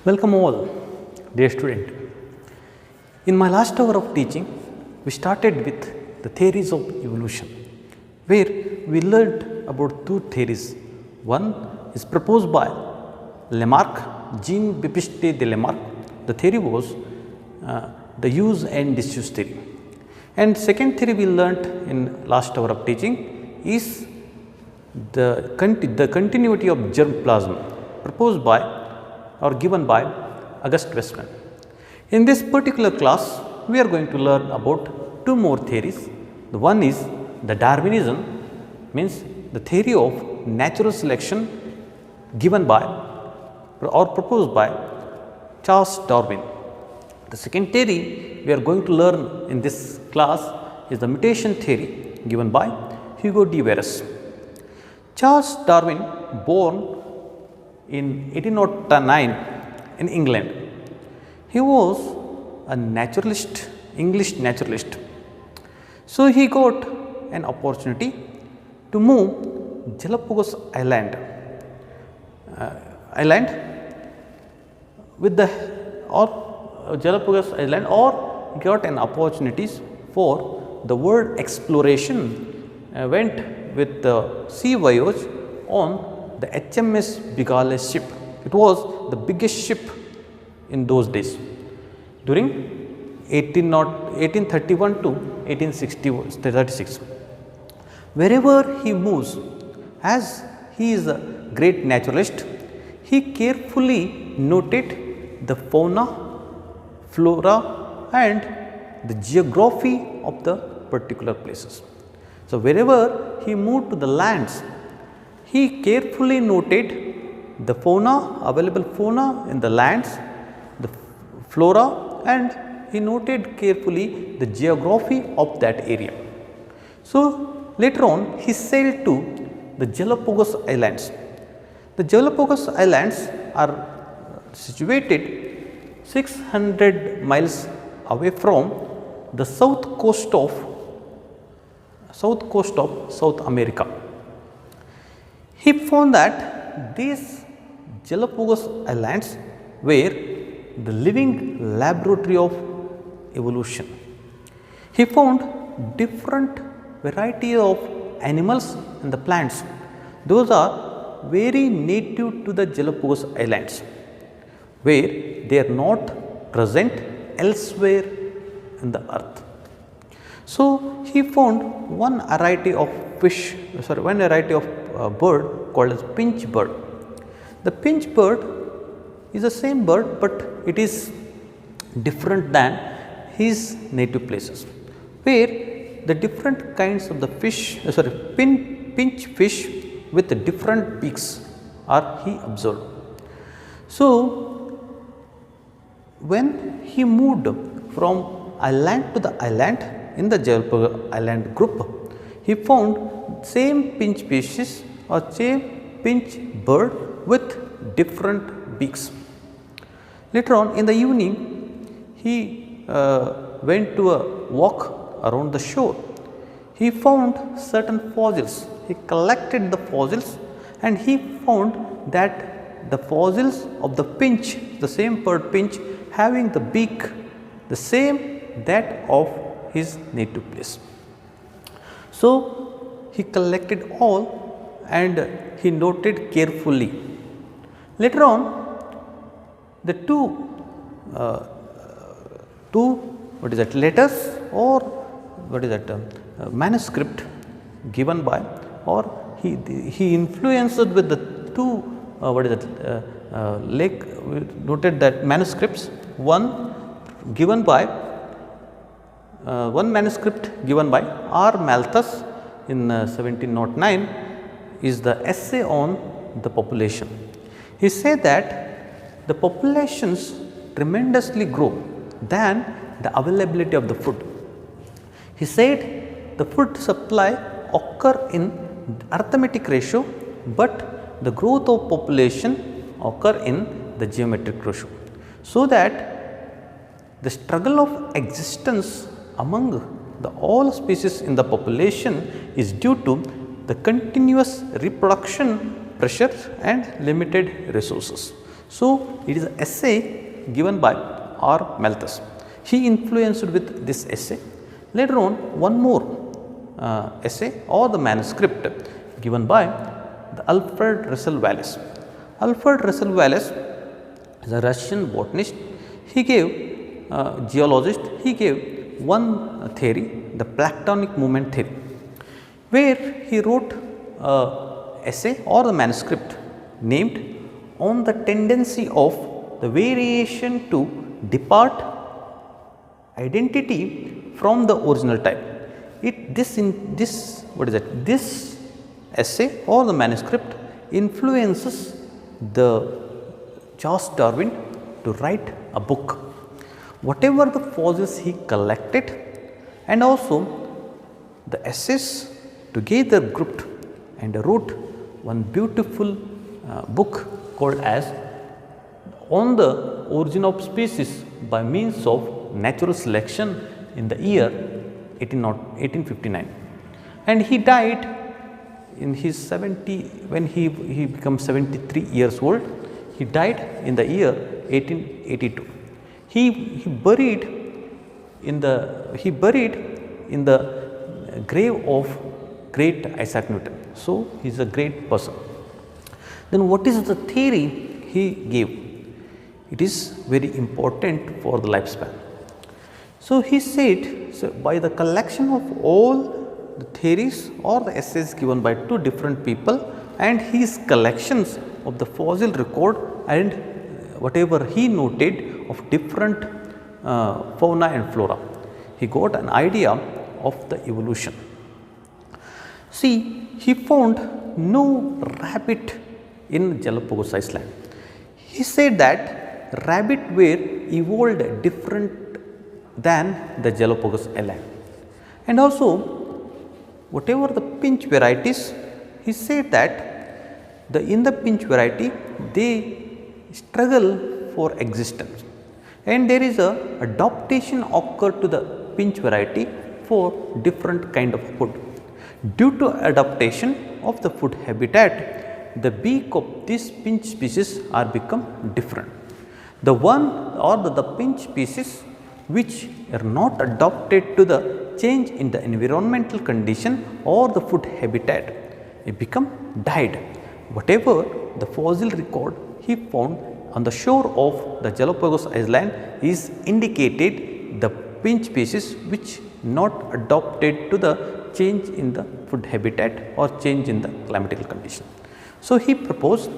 Welcome all, dear student. In my last hour of teaching, we started with the theories of evolution, where we learned about two theories. One is proposed by Lamarck, Jean-Baptiste de Lamarck. The theory was the use and disuse theory. And second theory we learnt in last hour of teaching is the continuity of germ plasm, proposed by or given by August Weismann. In this particular class, we are going to learn about two more theories. The one is the Darwinism, means the theory of natural selection given by or proposed by Charles Darwin. The second theory we are going to learn in this class is the mutation theory given by Hugo de Verus. Charles Darwin, born in 1809 in England. He was a naturalist, English naturalist. So he got an opportunity to move Galapagos Island with the Galapagos Island, or got an opportunities for the world exploration. Went with the sea voyage on the HMS Bigales ship. It was the biggest ship in those days during 1831 to 1836. Wherever he moves, as he is a great naturalist, he carefully noted the fauna, flora and the geography of the particular places. So, wherever he moved to the lands, he carefully noted the fauna, available fauna in the lands, the flora, and he noted carefully the geography of that area. So, later on he sailed to the Galapagos Islands. The Galapagos Islands are situated 600 miles away from the south coast of South America. He found that these Galapagos Islands were the living laboratory of evolution. He found different variety of animals and the plants. Those are very native to the Galapagos Islands, where they are not present elsewhere in the earth. So, he found one variety of bird called as pinch bird. The pinch bird is the same bird, but it is different than his native places, where the different kinds of the pinch fish with the different beaks are he observed. So, when he moved from island to the island in the Galapagos Island group, he found same pinch species or same pinch bird with different beaks. Later on in the evening, he went to a walk around the shore. He found certain fossils. He collected the fossils and he found that the fossils of the pinch, the same bird pinch, having the beak the same that of his native place. So, he collected all and he noted carefully. Later on, the two letters or manuscript given by, or he influenced with the two noted that manuscripts. One manuscript given by R. Malthus in 1709 is the essay on the population. He said that the populations tremendously grow than the availability of the food. He said the food supply occur in arithmetic ratio, but the growth of population occur in the geometric ratio. So that the struggle of existence among the all species in the population is due to the continuous reproduction pressure and limited resources. So, it is an essay given by R. Malthus. He influenced with this essay. Later on, one more essay or the manuscript given by the Alfred Russel Wallace. Alfred Russel Wallace is a Russian botanist. He gave geologist. He gave one theory, the Platonic movement theory, where he wrote essay or the manuscript named on the tendency of the variation to depart identity from the original type. This essay or the manuscript influences the Charles Darwin to write a book. Whatever the fossils he collected and also the essays together grouped and wrote one beautiful book called as On the Origin of Species by Means of Natural Selection in the year 1859, and he died in his 70 when he became 73 years old. He died in the year 1882. He buried in the grave of great Isaac Newton. So, he is a great person. Then what is the theory he gave? It is very important for the lifespan. So, he said, so by the collection of all the theories or the essays given by two different people and his collections of the fossil record and whatever he noted of different fauna and flora, he got an idea of the evolution. See, he found no rabbit in Galapagos Island. He said that rabbit were evolved different than the Galapagos Island, and also whatever the pinch varieties, he said that in the pinch variety they struggle for existence, and there is a adaptation occur to the pinch variety for different kind of food. Due to adaptation of the food habitat, the beak of this pinch species are become different. The one or the pinch species which are not adapted to the change in the environmental condition or the food habitat, it become died. Whatever the fossil record he found on the shore of the Galapagos Island is indicated the pinch species which not adapted to the change in the food habitat or change in the climatical condition. So, he proposed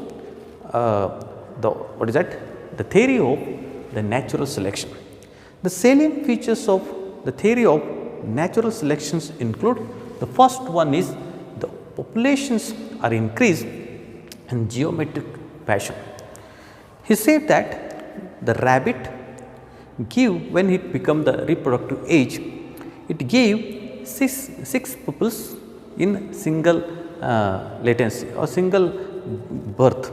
the theory of the natural selection. The salient features of the theory of natural selections include, the first one is the populations are increased in geometric fashion. He said that the rabbit give, when it become the reproductive age, it gave six pupils in single latency or single birth.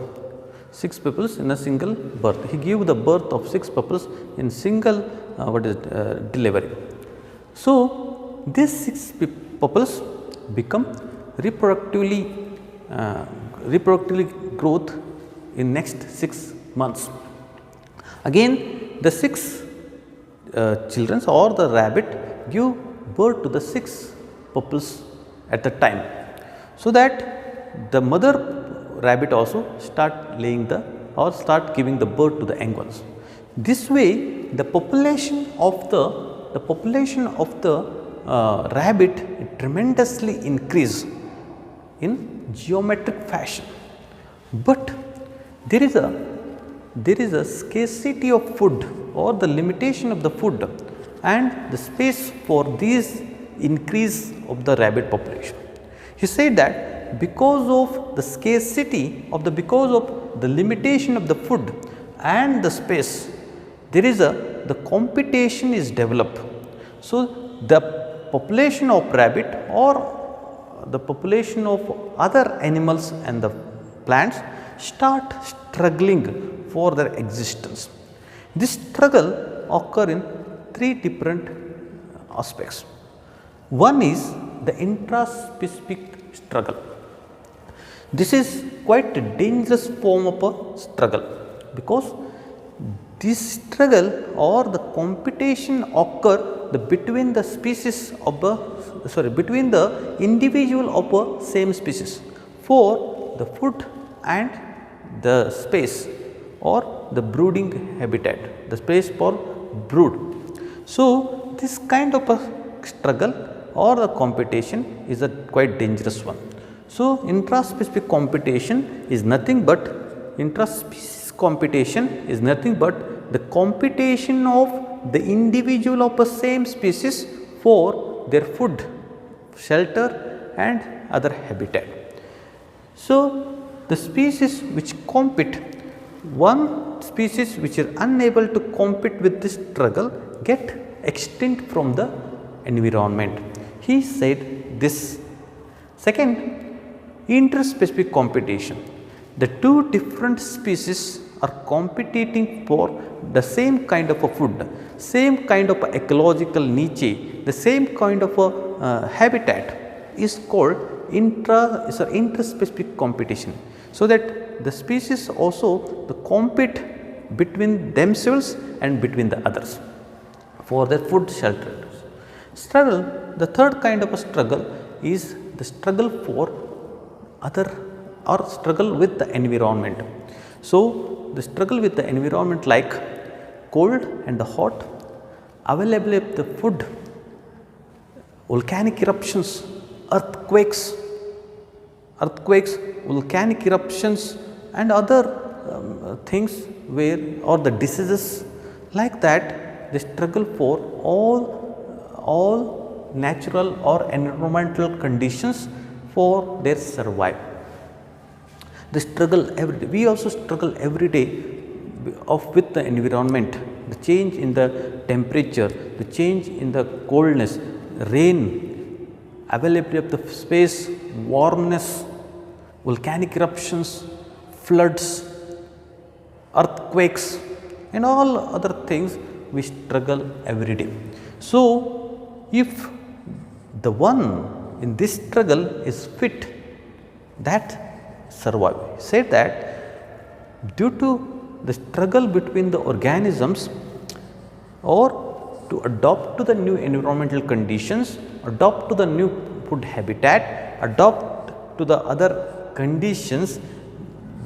6 pupils in a single birth. He gave the birth of 6 pupils in single delivery. So, these 6 pupils become reproductively growth in next 6 months. Again, the 6 children or the rabbit give birth to the 6 pupils at the time, so that the mother rabbit also start laying or start giving the birth to the young ones. This way, the population of the rabbit tremendously increase in geometric fashion, but there is a scarcity of food or the limitation of the food and the space for this increase of the rabbit population. He said that because of the scarcity of because of the limitation of the food and the space, there is the competition is developed. So, the population of rabbit or the population of other animals and the plants start struggling for their existence. This struggle occur in 3 different aspects. One is the intraspecific struggle. This is quite a dangerous form of a struggle. because this struggle or the competition occur between the species of between the individual of a same species for the food and the space or the brooding habitat, the space for brood. So, this kind of a struggle or the competition is a quite dangerous one. So, intraspecific competition is nothing but the competition of the individual of the same species for their food, shelter and other habitat. So, the species which compete, one species which is unable to compete with this struggle get extinct from the environment. He said this. Second, interspecific competition. The two different species are competing for the same kind of a food, same kind of a ecological niche, the same kind of a habitat is called interspecific competition. So, that the species also compete between themselves and between the others for their food, shelter. Struggle, the third kind of a struggle is the struggle for other or struggle with the environment. So, the struggle with the environment like cold and the hot, availability of the food, volcanic eruptions, earthquakes, volcanic eruptions and other things where or the diseases like that, they struggle for all natural or environmental conditions for their survival. They struggle every day. We also struggle every day with the environment, the change in the temperature, the change in the coldness, rain, availability of the space, warmness, volcanic eruptions, floods, earthquakes and all other things we struggle every day. So, if the one in this struggle is fit, that survive. Said that due to the struggle between the organisms or to adapt to the new environmental conditions, adapt to the new food habitat, adapt to the other conditions,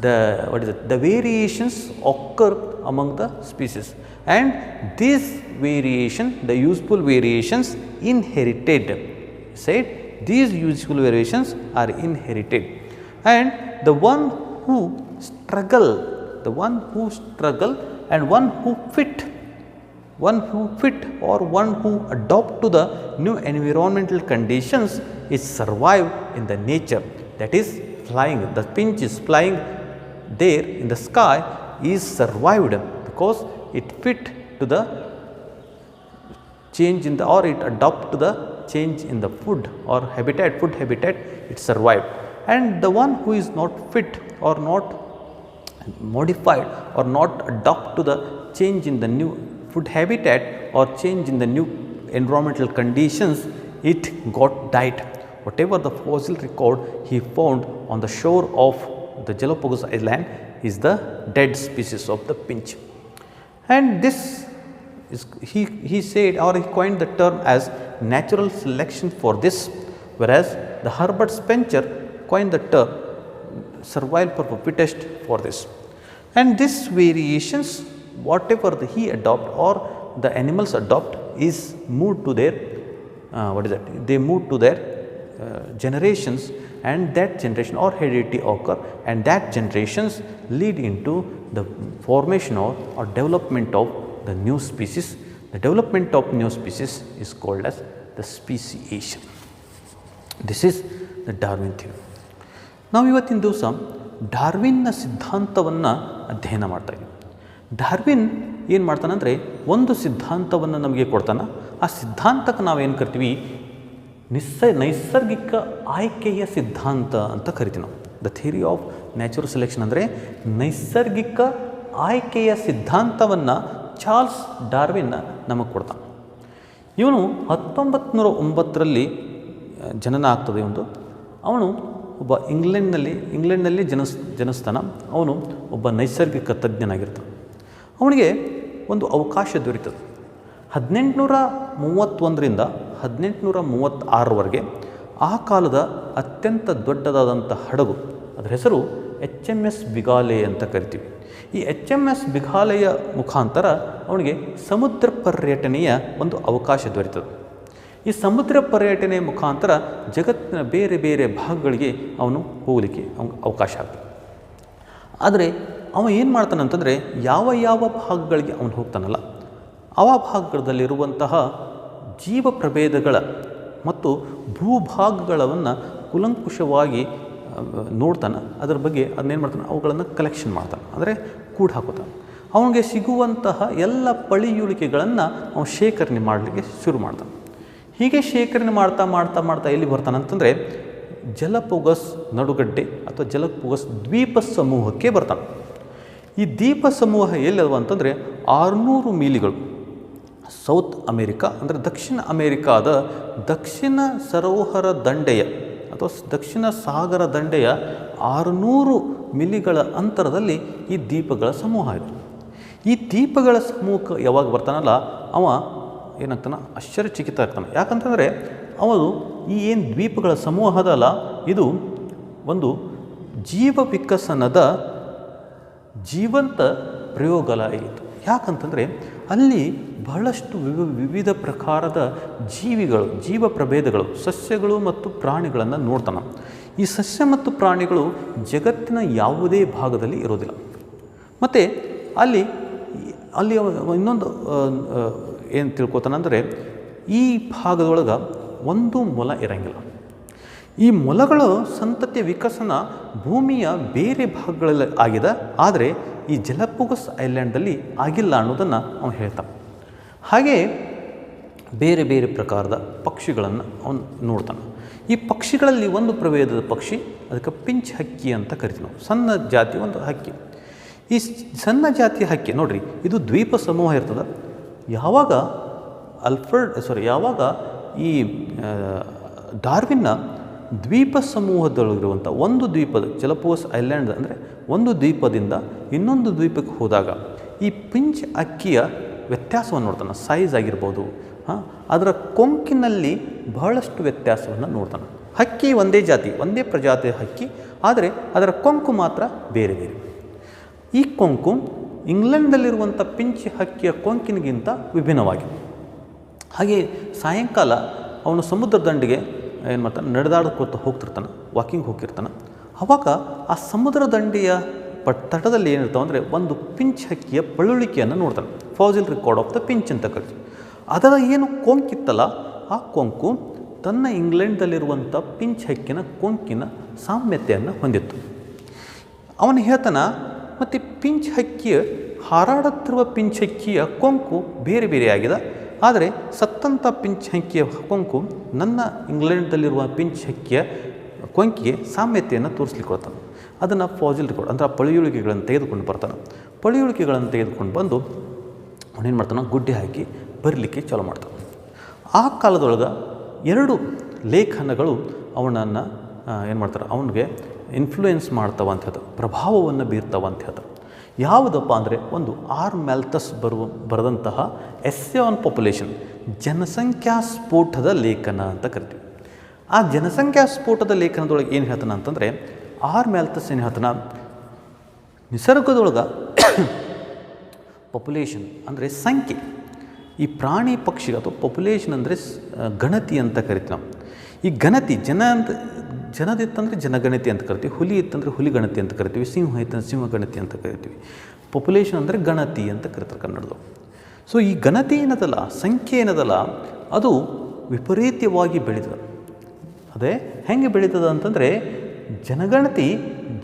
the variations occur among the species, and these variation, the useful variations inherited. Said these useful variations are inherited, and the one who struggle and one who fit or one who adopt to the new environmental conditions is survive in the nature, that is flying. The finch is flying there in the sky is survived because it fit to the change in the or it adopt to the change in the food or habitat, it survived. And the one who is not fit or not modified or not adopt to the change in the new food habitat or change in the new environmental conditions, it got died. Whatever the fossil record he found on the shore of the Galapagos Island is the dead species of the finch. And this is he said or he coined the term as natural selection for this, whereas the Herbert Spencer coined the term survival for the fittest for this. And these variations, whatever he adopt or the animals adopt, is moved to their they move to their generations, and that generation or heredity occur, and that generations lead into the formation or development of the new species. The development of new species is called as the speciation. This is the Darwin theory. ನಾವು ಇವತ್ತಿನ ದಿವಸ ಡಾರ್ವಿನ್ನ ಸಿದ್ಧಾಂತವನ್ನು ಅಧ್ಯಯನ ಮಾಡ್ತಾ ಇದ್ದೀವಿ. Darwin ಏನು ಮಾಡ್ತಾನಂದರೆ ಒಂದು ಸಿದ್ಧಾಂತವನ್ನು ನಮಗೆ ಕೊಡ್ತಾನೆ. ಆ ಸಿದ್ಧಾಂತಕ್ಕೆ ನಾವೇನು ಕರಿತೀವಿ, ನೈಸರ್ಗಿಕ ಆಯ್ಕೆಯ ಸಿದ್ಧಾಂತ ಅಂತ ಕರಿತೀವಿ ನಾವು. The theory of natural selection ಅಂದರೆ ನೈಸರ್ಗಿಕ ಆಯ್ಕೆಯ ಸಿದ್ಧಾಂತವನ್ನು ಚಾರ್ಲ್ಸ್ ಡಾರ್ವಿನ್ ನಮಗೆ ಕೊಡ್ತಾನೆ. ಇವನು 1909ರಲ್ಲಿ ಜನನ ಆಗ್ತದೆ. ಅವನು ಒಬ್ಬ ಇಂಗ್ಲೆಂಡ್ನಲ್ಲಿ ಜನಿಸ್ತಾನ. ಅವನು ಒಬ್ಬ ನೈಸರ್ಗಿಕ ತಜ್ಞನಾಗಿರ್ತಾನೆ. ಅವನಿಗೆ ಒಂದು ಅವಕಾಶ ದೊರೀತದೆ. 1831ರಿಂದ 1836ವರೆಗೆ ಆ ಕಾಲದ ಅತ್ಯಂತ ದೊಡ್ಡದಾದಂಥ ಹಡಗು, ಅದರ ಹೆಸರು HMS ಬಿಗಾಲೆ ಅಂತ ಕರಿತೀವಿ. ಈ HMS ಬಿಗಾಲೆಯ ಮುಖಾಂತರ ಅವನಿಗೆ ಸಮುದ್ರ ಪರ್ಯಟನೆಯ ಒಂದು ಅವಕಾಶ ದೊರೀತದೆ. ಈ ಸಮುದ್ರ ಪರ್ಯಟನೆಯ ಮುಖಾಂತರ ಜಗತ್ತಿನ ಬೇರೆ ಬೇರೆ ಭಾಗಗಳಿಗೆ ಅವನು ಹೋಗಲಿಕ್ಕೆ ಅವಕಾಶ ಆಗ್ತದೆ. ಆದರೆ ಅವ ಏನು ಮಾಡ್ತಾನೆ ಅಂತಂದರೆ, ಯಾವ ಭಾಗಗಳಿಗೆ ಅವನು ಹೋಗ್ತಾನಲ್ಲ ಆ ಭಾಗದಲ್ಲಿರುವಂತಹ ಜೀವ ಪ್ರಭೇದಗಳ ಮತ್ತು ಭೂಭಾಗಗಳನ್ನು ಕೂಲಂಕುಷವಾಗಿ ನೋಡ್ತಾನೆ. ಅದರ ಬಗ್ಗೆ ಅದನ್ನೇನು ಮಾಡ್ತಾನೆ, ಅವುಗಳನ್ನು ಕಲೆಕ್ಷನ್ ಮಾಡ್ತಾನೆ, ಅಂದರೆ ಕೂಡಿ ಹಾಕೋತಾನೆ. ಅವನಿಗೆ ಸಿಗುವಂತಹ ಎಲ್ಲ ಪಳಿಯುಳಿಕೆಗಳನ್ನು ಅವನು ಶೇಖರಣೆ ಮಾಡಲಿಕ್ಕೆ ಶುರು ಮಾಡ್ತಾನೆ. ಹೀಗೆ ಶೇಖರಣೆ ಮಾಡ್ತಾ ಎಲ್ಲಿ ಬರ್ತಾನೆ ಅಂತಂದರೆ, ಜಲಪುಗಸ್ ನಡುಗಡ್ಡೆ ಅಥವಾ ಜಲಪುಗಸ್ ದ್ವೀಪ ಸಮೂಹಕ್ಕೆ ಬರ್ತಾನೆ. ಈ ದ್ವೀಪ ಸಮೂಹ ಎಲ್ಲವ ಅಂತಂದರೆ 600 ಮೀಲಿಗಳು ಸೌತ್ ಅಮೇರಿಕಾ, ಅಂದರೆ ದಕ್ಷಿಣ ಅಮೇರಿಕಾದ ದಕ್ಷಿಣ ಸರೋವರ ದಂಡೆಯ ಅಥವಾ ದಕ್ಷಿಣ ಸಾಗರ ದಂಡೆಯ 600 ಮಿಲಿಗಳ ಅಂತರದಲ್ಲಿ ಈ ದ್ವೀಪಗಳ ಸಮೂಹ ಇದೆ. ಈ ದ್ವೀಪಗಳ ಸಮೂಹಕ್ಕೆ ಯಾವಾಗ ಬರ್ತಾನಲ್ಲ ಅವ ಏನಾಗ್ತಾನೆ, ಆಶ್ಚರ್ಯಚಕಿತ ಆಗ್ತಾನೆ. ಯಾಕಂತಂದರೆ ಅವನು ಈ ಏನು ದ್ವೀಪಗಳ ಸಮೂಹ ಅದಲ್ಲ, ಇದು ಒಂದು ಜೀವ ವಿಕಸನದ ಜೀವಂತ ಪ್ರಯೋಗಾಲಯ ಇತ್ತು. ಯಾಕಂತಂದರೆ ಅಲ್ಲಿ ಬಹಳಷ್ಟು ವಿವಿಧ ಪ್ರಕಾರದ ಜೀವ ಪ್ರಭೇದಗಳು, ಸಸ್ಯಗಳು ಮತ್ತು ಪ್ರಾಣಿಗಳನ್ನು ನೋಡ್ತಾನೆ. ಈ ಸಸ್ಯ ಮತ್ತು ಪ್ರಾಣಿಗಳು ಜಗತ್ತಿನ ಯಾವುದೇ ಭಾಗದಲ್ಲಿ ಇರೋದಿಲ್ಲ. ಮತ್ತು ಅಲ್ಲಿ ಇನ್ನೊಂದು ಏನು ತಿಳ್ಕೊತಾನಂದರೆ, ಈ ಭಾಗದೊಳಗೆ ಒಂದು ಮೊಲ ಇರಂಗಿಲ್ಲ. ಈ ಮೊಲಗಳ ಸಂತತಿಯ ವಿಕಸನ ಭೂಮಿಯ ಬೇರೆ ಭಾಗಗಳಲ್ಲಿ ಆಗಿದೆ, ಆದರೆ ಈ ಜಲಪುಗಸ್ ಐಲ್ಯಾಂಡಲ್ಲಿ ಆಗಿಲ್ಲ ಅನ್ನೋದನ್ನು ಅವನು ಹೇಳ್ತಾನೆ. ಹಾಗೆ ಬೇರೆ ಬೇರೆ ಪ್ರಕಾರದ ಪಕ್ಷಿಗಳನ್ನು ಅವನು ನೋಡ್ತಾನೆ. ಈ ಪಕ್ಷಿಗಳಲ್ಲಿ ಒಂದು ಪ್ರಭೇದದ ಪಕ್ಷಿ, ಅದಕ್ಕೆ ಪಿಂಚ್ ಹಕ್ಕಿ ಅಂತ ಕರಿತೀವಿ ನಾವು. ಸಣ್ಣ ಜಾತಿಯ ಒಂದು ಹಕ್ಕಿ. ಈ ಸಣ್ಣ ಜಾತಿಯ ಹಕ್ಕಿ ನೋಡ್ರಿ, ಇದು ದ್ವೀಪ ಸಮೂಹ ಇರ್ತದೆ. ಯಾವಾಗ ಈ ಡಾರ್ವಿನ್ನ ದ್ವೀಪ ಸಮೂಹದೊಳಗಿರುವಂಥ ಒಂದು ದ್ವೀಪದ ಜಲಪುಗಸ್ ಐಲ್ಯಾಂಡ್ ಅಂದರೆ ಒಂದು ದ್ವೀಪದಿಂದ ಇನ್ನೊಂದು ದ್ವೀಪಕ್ಕೆ ಹೋದಾಗ ಈ ಪಿಂಚ್ ಅಕ್ಕಿಯ ವ್ಯತ್ಯಾಸವನ್ನು ನೋಡ್ತಾನೆ. ಸೈಜ್ ಆಗಿರ್ಬೋದು, ಅದರ ಕೊಂಕಿನಲ್ಲಿ ಬಹಳಷ್ಟು ವ್ಯತ್ಯಾಸವನ್ನು ನೋಡ್ತಾನೆ. ಹಕ್ಕಿ ಒಂದೇ ಜಾತಿ, ಒಂದೇ ಪ್ರಜಾತಿಯ ಹಕ್ಕಿ, ಆದರೆ ಅದರ ಕೊಂಕು ಮಾತ್ರ ಬೇರೆ ಬೇರೆ. ಈ ಕೊಂಕು ಇಂಗ್ಲೆಂಡ್ನಲ್ಲಿರುವಂಥ ಪಿಂಚ್ ಹಕ್ಕಿಯ ಕೊಂಕಿನಿಗಿಂತ ವಿಭಿನ್ನವಾಗಿದೆ. ಹಾಗೆ ಸಾಯಂಕಾಲ ಅವನು ಸಮುದ್ರ ದಂಡೆಗೆ ಏನು ಮಾಡ್ತಾನೆ, ನಡೆದಾಡ್ಕೊತ ಹೋಗ್ತಿರ್ತಾನೆ, ವಾಕಿಂಗ್ ಹೋಗಿರ್ತಾನೆ. ಆವಾಗ ಆ ಸಮುದ್ರ ದಂಡೆಯ ತಟದಲ್ಲಿ ಏನಿರ್ತಾವೆ ಅಂದರೆ ಒಂದು ಪಿಂಚ್ ಹಕ್ಕಿಯ ಪಳುಳಿಕೆಯನ್ನು ನೋಡ್ತಾನೆ. Fossil record of the pinch ಅಂತ ಕರಿತೀವಿ. ಅದರ ಏನು ಕೊಂಕಿತ್ತಲ್ಲ, ಆ ಕೊಂಕು ತನ್ನ ಇಂಗ್ಲೆಂಡ್ನಲ್ಲಿರುವಂಥ ಪಿಂಚ್ ಹಕ್ಕಿನ ಕೊಂಕಿನ ಸಾಮ್ಯತೆಯನ್ನು ಹೊಂದಿತ್ತು. ಅವನು ಹೇಳ್ತಾನೆ, ಮತ್ತು ಪಿಂಚ್ ಹಕ್ಕಿಯ ಹಾರಾಡುತ್ತಿರುವ ಪಿಂಚ್ ಹಕ್ಕಿಯ ಕೊಂಕು ಬೇರೆ ಬೇರೆಯಾಗಿದೆ, ಆದರೆ ಸತ್ತಂಥ ಪಿಂಚ್ ಹಕ್ಕಿಯ ಕೊಂಕು ನನ್ನ ಇಂಗ್ಲೆಂಡ್ನಲ್ಲಿರುವ ಪಿಂಚ್ ಹಕ್ಕಿಯ ಕೊಂಕಿಗೆ ಸಾಮ್ಯತೆಯನ್ನು ತೋರಿಸ್ಲಿಕ್ಕೆ ಅದನ್ನು ಫಾಸಿಲ್ ರೆಕಾರ್ಡ್ ಅಂದರೆ ಪಳಿಯುಳಿಕೆಗಳನ್ನು ತೆಗೆದುಕೊಂಡು ಬರ್ತಾನೆ. ಪಳಿಯುಳಿಕೆಗಳನ್ನು ತೆಗೆದುಕೊಂಡು ಬಂದು ಅವನೇನು ಮಾಡ್ತಾನೆ, ಗುಡ್ಡೆ ಹಾಕಿ ಬರಲಿಕ್ಕೆ ಚಾಲು ಮಾಡ್ತಾನೆ. ಆ ಕಾಲದೊಳಗೆ 2 ಲೇಖನಗಳು ಅವನನ್ನು ಏನು ಮಾಡ್ತಾರೆ, ಅವನಿಗೆ ಇನ್ಫ್ಲೂಯೆನ್ಸ್ ಮಾಡ್ತಾವಂಥದ್ದು, ಪ್ರಭಾವವನ್ನು ಬೀರ್ತಾವಂಥದ್ದು. ಯಾವುದಪ್ಪ ಅಂದರೆ, ಒಂದು ಆರ್ ಮ್ಯಾಲ್ಥಸ್ ಬರೆದಂತಹ ಎಸ್ಸೆ ಆನ್ ಪಾಪ್ಯುಲೇಷನ್, ಜನಸಂಖ್ಯಾ ಸ್ಫೋಟದ ಲೇಖನ ಅಂತ ಕರಿತೀವಿ. ಆ ಜನಸಂಖ್ಯಾ ಸ್ಫೋಟದ ಲೇಖನದೊಳಗೆ ಏನು ಹೇಳ್ತಾನೆ ಅಂತಂದರೆ, ಆರ್ ಮ್ಯಾಲ್ಥಸ್ ಏನು ಹೇಳ್ತಾನೆ, ನಿಸರ್ಗದೊಳಗೆ ಪಾಪ್ಯುಲೇಷನ್ ಅಂದರೆ ಸಂಖ್ಯೆ, ಈ ಪ್ರಾಣಿ ಪಕ್ಷಿ ಅಥವಾ ಪಾಪ್ಯುಲೇಷನ್ ಅಂದರೆ ಗಣತಿ ಅಂತ ಕರಿತೀವಿ ನಾವು. ಈ ಗಣತಿ ಜನದಿತ್ತಂದರೆ ಜನಗಣತಿ ಅಂತ ಕರಿತೀವಿ, ಹುಲಿ ಇತ್ತಂದರೆ ಹುಲಿ ಗಣತಿ ಅಂತ ಕರಿತೀವಿ, ಸಿಂಹ ಇತ್ತಂದ್ರೆ ಸಿಂಹ ಗಣತಿ ಅಂತ ಕರಿತೀವಿ. ಪಾಪ್ಯುಲೇಷನ್ ಅಂದರೆ ಗಣತಿ ಅಂತ ಕರಿತಾರೆ ಕನ್ನಡದವು. ಸೊ ಈ ಗಣತಿ ಏನದಲ್ಲ, ಸಂಖ್ಯೆ ಏನದಲ್ಲ, ಅದು ವಿಪರೀತವಾಗಿ ಬೆಳೀತದೆ. ಅದೇ ಹೆಂಗೆ ಬೆಳೀತದೆ ಅಂತಂದರೆ, ಜನಗಣತಿ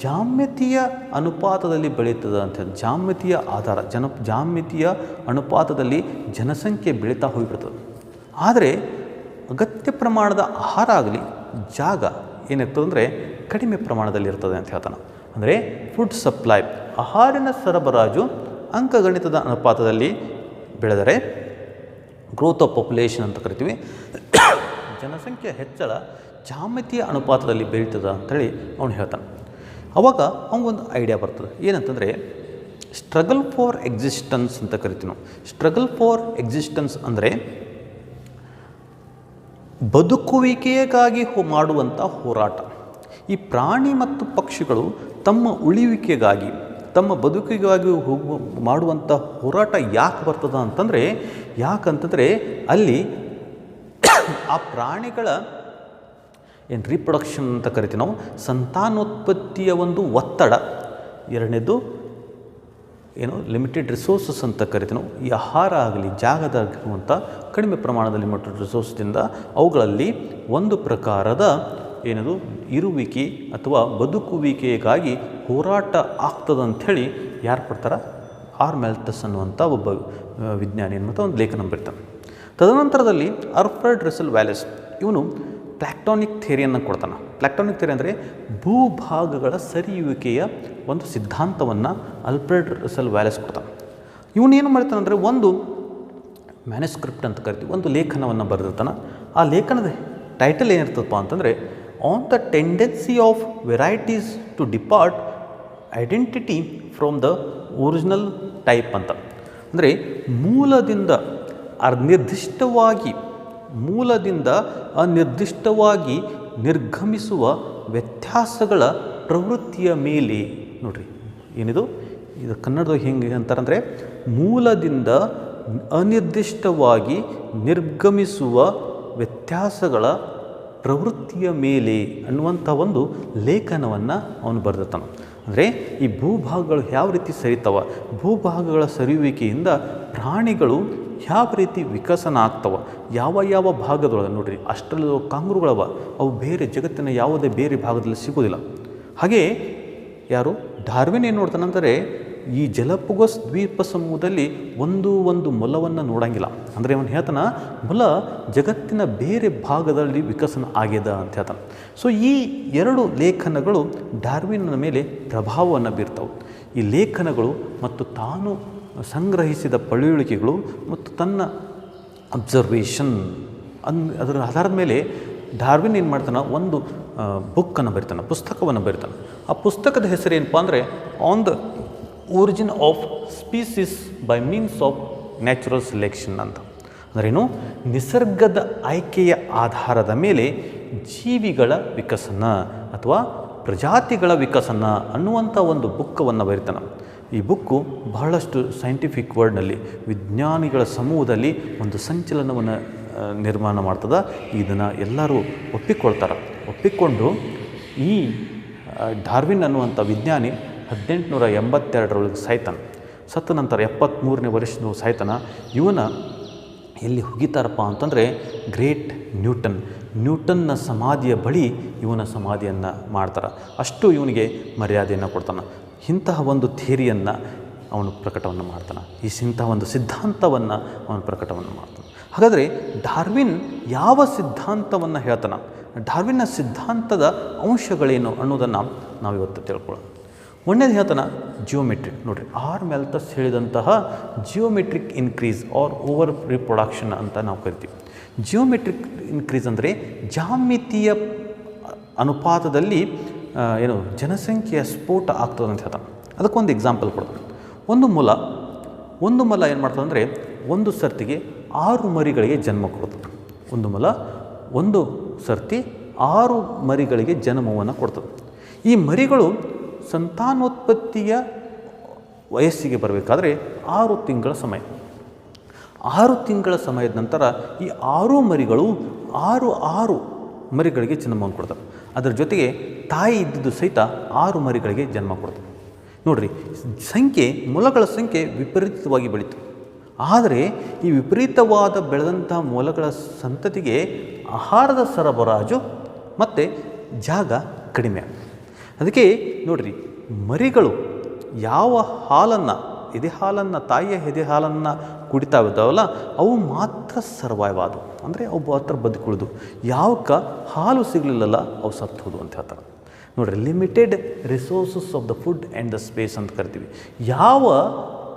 ಜಾಮ್ಯತೀಯ ಅನುಪಾತದಲ್ಲಿ ಬೆಳೀತದೆ ಅಂತ. ಜಾಮ್ಯತೀಯ ಆಧಾರ ಜಾಮ್ಯತೀಯ ಅನುಪಾತದಲ್ಲಿ ಜನಸಂಖ್ಯೆ ಬೆಳೀತಾ ಹೋಗಿಬಿಡ್ತದೆ. ಆದರೆ ಅಗತ್ಯ ಪ್ರಮಾಣದ ಆಹಾರ ಆಗಲಿ ಜಾಗ ಏನಾಗ್ತದೆ ಅಂದರೆ ಕಡಿಮೆ ಪ್ರಮಾಣದಲ್ಲಿ ಇರ್ತದೆ ಅಂತ ಹೇಳ್ತಾನೆ. ಅಂದರೆ ಫುಡ್ ಸಪ್ಲೈ, ಆಹಾರಿನ ಸರಬರಾಜು ಅಂಕಗಣಿತದ ಅನುಪಾತದಲ್ಲಿ ಬೆಳೆದರೆ ಗ್ರೋತ್ ಆಫ್ ಪಾಪ್ಯುಲೇಷನ್ ಅಂತ ಕರಿತೀವಿ. ಜನಸಂಖ್ಯೆ ಹೆಚ್ಚಳ ಜಾಮಿತಿಯ ಅನುಪಾತದಲ್ಲಿ ಬೆಳೀತದ ಅಂಥೇಳಿ ಅವನು ಹೇಳ್ತಾನೆ. ಅವಾಗ ಅವನಿಗೊಂದು ಐಡಿಯಾ ಬರ್ತದೆ. ಏನಂತಂದರೆ ಸ್ಟ್ರಗಲ್ ಫಾರ್ ಎಕ್ಸಿಸ್ಟೆನ್ಸ್ ಅಂತ ಕರಿತೀವಿ ನಾವು. ಸ್ಟ್ರಗಲ್ ಫಾರ್ ಎಕ್ಸಿಸ್ಟೆನ್ಸ್ ಅಂದರೆ ಬದುಕುವಿಕೆಗಾಗಿ ಮಾಡುವಂಥ ಹೋರಾಟ. ಈ ಪ್ರಾಣಿ ಮತ್ತು ಪಕ್ಷಿಗಳು ತಮ್ಮ ಉಳಿವಿಕೆಗಾಗಿ, ತಮ್ಮ ಬದುಕಿಗಾಗಿ ಮಾಡುವಂಥ ಹೋರಾಟ ಯಾಕೆ ಬರ್ತದ ಅಂತಂದರೆ, ಯಾಕಂತಂದರೆ ಅಲ್ಲಿ ಆ ಪ್ರಾಣಿಗಳ ಏನು ರೀಪ್ರೊಡಕ್ಷನ್ ಅಂತ ಕರಿತೀವಿ ನಾವು, ಸಂತಾನೋತ್ಪತ್ತಿಯ ಒಂದು ಒತ್ತಡ. ಎರಡನೇದು ಏನು ಲಿಮಿಟೆಡ್ ರಿಸೋರ್ಸಸ್ ಅಂತ ಕರಿತೀವಿ ನಾವು. ಈ ಆಹಾರ ಆಗಲಿ ಜಾಗದಾಗಿರುವಂಥ ಕಡಿಮೆ ಪ್ರಮಾಣದ ಲಿಮಿಟೆಡ್ ರಿಸೋರ್ಸ್ದಿಂದ ಅವುಗಳಲ್ಲಿ ಒಂದು ಪ್ರಕಾರದ ಏನದು ಇರುವಿಕೆ ಅಥವಾ ಬದುಕುವಿಕೆಗಾಗಿ ಹೋರಾಟ ಆಗ್ತದಂಥೇಳಿ ಯಾರು ಪಡ್ತಾರೆ, ಆರ್ ಮ್ಯಾಲ್ಥಸ್ ಅನ್ನುವಂಥ ಒಬ್ಬ ವಿಜ್ಞಾನಿ ಅನ್ನುವಂಥ ಒಂದು ಲೇಖನ ಬರೀತಾನೆ. ತದನಂತರದಲ್ಲಿ ಆಲ್ಫ್ರೆಡ್ ರಸೆಲ್ ವ್ಯಾಲೇಸ್ ಇವನು ಪ್ಲಾಕ್ಟಾನಿಕ್ ಥಿಯರಿಯನ್ನು ಕೊಡ್ತಾನೆ. ಪ್ಲಾಕ್ಟಾನಿಕ್ ಥಿಯರಿ ಅಂದರೆ ಭೂಭಾಗಗಳ ಸರಿಯುವಿಕೆಯ ಒಂದು ಸಿದ್ಧಾಂತವನ್ನು ಆಲ್ಫ್ರೆಡ್ ರಸೆಲ್ ವ್ಯಾಲೇಸ್ ಕೊಡ್ತಾನೆ. ಇವನೇನು ಮಾಡ್ತಾನೆ ಅಂದರೆ ಒಂದು ಮ್ಯಾನುಸ್ಕ್ರಿಪ್ಟ್ ಅಂತ ಕರಿತೀವಿ, ಒಂದು ಲೇಖನವನ್ನು ಬರೆದಿರ್ತಾನೆ. ಆ ಲೇಖನದ ಟೈಟಲ್ ಏನಿರ್ತದಪ್ಪ ಅಂತಂದರೆ on the tendency of varieties to depart identity from the original type ಅಂತ. ಅಂದರೆ ಮೂಲದಿಂದ ಅನಿರ್ದಿಷ್ಟವಾಗಿ ನಿರ್ಗಮಿಸುವ ವ್ಯತ್ಯಾಸಗಳ ಪ್ರವೃತ್ತಿಯ ಮೇಲೆ. ನೋಡಿರಿ ಏನಿದು, ಇದು ಕನ್ನಡದಾಗ ಹೆಂಗೆ ಅಂತಾರಂದರೆ ಮೂಲದಿಂದ ಅನಿರ್ದಿಷ್ಟವಾಗಿ ನಿರ್ಗಮಿಸುವ ವ್ಯತ್ಯಾಸಗಳ ಪ್ರವೃತ್ತಿಯ ಮೇಲೆ ಅನ್ನುವಂಥ ಒಂದು ಲೇಖನವನ್ನು ಅವನು ಬರೆದಿರ್ತಾನೆ. ಅಂದರೆ ಈ ಭೂಭಾಗಗಳು ಯಾವ ರೀತಿ ಸರಿತಾವ, ಭೂಭಾಗಗಳ ಸರಿಯುವಿಕೆಯಿಂದ ಪ್ರಾಣಿಗಳು ಯಾವ ರೀತಿ ವಿಕಸನ ಆಗ್ತವೆ, ಯಾವ ಭಾಗದೊಳಗೆ. ನೋಡಿರಿ ಅಷ್ಟರಲ್ಲಿ ಕಾಂಗ್ರುಗಳವ, ಅವು ಬೇರೆ ಜಗತ್ತಿನ ಯಾವುದೇ ಬೇರೆ ಭಾಗದಲ್ಲಿ ಸಿಗೋದಿಲ್ಲ. ಹಾಗೆ ಯಾರು ಡಾರ್ವಿನ್ ಏನು ನೋಡ್ತಾನಂದರೆ ಈ ಜಲಪಗೋಸ್ ದ್ವೀಪ ಸಮೂಹದಲ್ಲಿ ಒಂದು ಮೊಲವನ್ನು ನೋಡಂಗಿಲ್ಲ. ಅಂದರೆ ಅವನು ಹೇಳ್ತಾನೆ ಮೊಲ ಜಗತ್ತಿನ ಬೇರೆ ಭಾಗದಲ್ಲಿ ವಿಕಸನ ಆಗ್ಯದ ಅಂತ ಹೇಳ್ತಾನೆ. ಸೊ ಈ ಎರಡು ಲೇಖನಗಳು ಡಾರ್ವಿನ್ನ ಮೇಲೆ ಪ್ರಭಾವವನ್ನು ಬೀರ್ತಾವೆ. ಈ ಲೇಖನಗಳು ಮತ್ತು ತಾನು ಸಂಗ್ರಹಿಸಿದ ಪಳೆಯುಳಿಕೆಗಳು ಮತ್ತು ತನ್ನ ಅಬ್ಸರ್ವೇಷನ್ ಅದರ ಆಧಾರದ ಮೇಲೆ ಡಾರ್ವಿನ್ ಏನು ಮಾಡ್ತಾನೆ, ಒಂದು ಬುಕ್ಕನ್ನು ಬರಿತಾನೆ, ಪುಸ್ತಕವನ್ನು ಬರಿತಾನೆ. ಆ ಪುಸ್ತಕದ ಹೆಸರು ಏನಪ್ಪ ಅಂದರೆ on the origin of species by means of natural selection ಅಂತ. ಅಂದ್ರೇನು, ನಿಸರ್ಗದ ಆಯ್ಕೆಯ ಆಧಾರದ ಮೇಲೆ ಜೀವಿಗಳ ವಿಕಸನ ಅಥವಾ ಪ್ರಜಾತಿಗಳ ವಿಕಸನ ಅನ್ನುವಂಥ ಒಂದು ಬುಕ್ಕವನ್ನು ಬರಿತಾನೆ. ಈ ಬುಕ್ಕು ಬಹಳಷ್ಟು ಸೈಂಟಿಫಿಕ್ ವರ್ಡ್ನಲ್ಲಿ ವಿಜ್ಞಾನಿಗಳ ಸಮೂಹದಲ್ಲಿ ಒಂದು ಸಂಚಲನವನ್ನು ನಿರ್ಮಾಣ ಮಾಡ್ತದೆ. ಇದನ್ನು ಎಲ್ಲರೂ ಒಪ್ಪಿಕೊಂಡು ಈ ಡಾರ್ವಿನ್ ಅನ್ನುವಂಥ ವಿಜ್ಞಾನಿ 1882 ಸಾಯ್ತಾನೆ. ಸತ್ತ ನಂತರ 73ನೇ ವರ್ಷದ ಸಾಯ್ತಾನ. ಇವನ ಎಲ್ಲಿ ಹುಗಿತಾರಪ್ಪ ಅಂತಂದರೆ ಗ್ರೇಟ್ ನ್ಯೂಟನ್ನ ಸಮಾಧಿಯ ಬಳಿ ಇವನ ಸಮಾಧಿಯನ್ನು ಮಾಡ್ತಾರೆ. ಅಷ್ಟು ಇವನಿಗೆ ಮರ್ಯಾದೆಯನ್ನು ಕೊಡ್ತಾನೆ. ಇಂತಹ ಒಂದು ಥಿಯರಿಯನ್ನು ಅವನು ಪ್ರಕಟವನ್ನು ಮಾಡ್ತಾನೆ. ಇಂತಹ ಒಂದು ಸಿದ್ಧಾಂತವನ್ನು ಅವನು ಪ್ರಕಟವನ್ನು ಮಾಡ್ತಾನೆ. ಹಾಗಾದರೆ ಡಾರ್ವಿನ್ ಯಾವ ಸಿದ್ಧಾಂತವನ್ನು ಹೇಳ್ತಾನೆ, ಡಾರ್ವಿನ್ನ ಸಿದ್ಧಾಂತದ ಅಂಶಗಳೇನು ಅನ್ನೋದನ್ನು ನಾವು ಇವತ್ತು ತಿಳ್ಕೊಳ್ಳೋಣ. ಒಂದೇದು ಹೇಳ್ತಾನೆ ಜಿಯೋಮೆಟ್ರಿಕ್. ನೋಡಿರಿ, ಆರ್ ಮ್ಯಾಲ್ಥಸ್ ಹೇಳಿದಂತಹ geometric increase R over reproduction ಅಂತ ನಾವು ಕರಿತೀವಿ. ಜಿಯೋಮೆಟ್ರಿಕ್ ಇನ್ಕ್ರೀಸ್ ಅಂದರೆ ಜಾಮಿತಿಯ ಅನುಪಾತದಲ್ಲಿ ಜನಸಂಖ್ಯೆಯ ಸ್ಫೋಟ ಆಗ್ತದೆ ಅಂತ ಹೇಳ್ತಾನೆ. ಅದಕ್ಕೊಂದು ಎಕ್ಸಾಂಪಲ್ ಕೊಡ್ತಾನೆ. ಒಂದು ಮೊಲ ಏನು ಮಾಡ್ತದೆ ಅಂದರೆ ಒಂದು ಸರ್ತಿಗೆ 6 ಮರಿಗಳಿಗೆ ಜನ್ಮ ಕೊಡ್ತದೆ. ಒಂದು ಮೊಲ ಒಂದು ಸರ್ತಿ 6 ಮರಿಗಳಿಗೆ ಜನ್ಮವನ್ನು ಕೊಡ್ತದೆ. ಈ ಮರಿಗಳು ಸಂತಾನೋತ್ಪತ್ತಿಯ ವಯಸ್ಸಿಗೆ ಬರಬೇಕಾದ್ರೆ 6 ತಿಂಗಳ ಸಮಯ. 6 ತಿಂಗಳ ಸಮಯದ ನಂತರ ಈ 6 ಮರಿಗಳು 6 ಮರಿಗಳಿಗೆ ಜನ್ಮವನ್ನು ಕೊಡ್ತವೆ. ಅದರ ಜೊತೆಗೆ ತಾಯಿ ಇದ್ದಿದ್ದು ಸಹಿತ 6 ಮರಿಗಳಿಗೆ ಜನ್ಮ ಕೊಡ್ತವೆ. ನೋಡಿರಿ, ಮೊಲಗಳ ಸಂಖ್ಯೆ ವಿಪರೀತವಾಗಿ ಬೆಳೀತು. ಆದರೆ ಈ ವಿಪರೀತವಾದ ಬೆಳೆದಂಥ ಮೊಲಗಳ ಸಂತತಿಗೆ ಆಹಾರದ ಸರಬರಾಜು ಮತ್ತು ಜಾಗ ಕಡಿಮೆ. ಅದಕ್ಕೆ ನೋಡಿರಿ, ಮರಿಗಳು ಯಾವ ತಾಯಿಯ ಎದೆ ಹಾಲನ್ನು ಕುಡಿತಾ ಇದ್ದಾವಲ್ಲ, ಅವು ಮಾತ್ರ ಸರ್ವೈವ್ ಆದವು. ಅಂದರೆ ಅವು ಮಾತ್ರ ಬದುಕುಳಿದು. ಯಾವಕ್ಕೆ ಹಾಲು ಸಿಗಲಿಲ್ಲಲ್ಲ ಅವು ಸತ್ತೋದು ಅಂತ ಹೇಳ್ತಾರೆ. ನೋಡಿರಿ, limited resources of the food and the space ಅಂತ ಕರಿತೀವಿ. ಯಾವ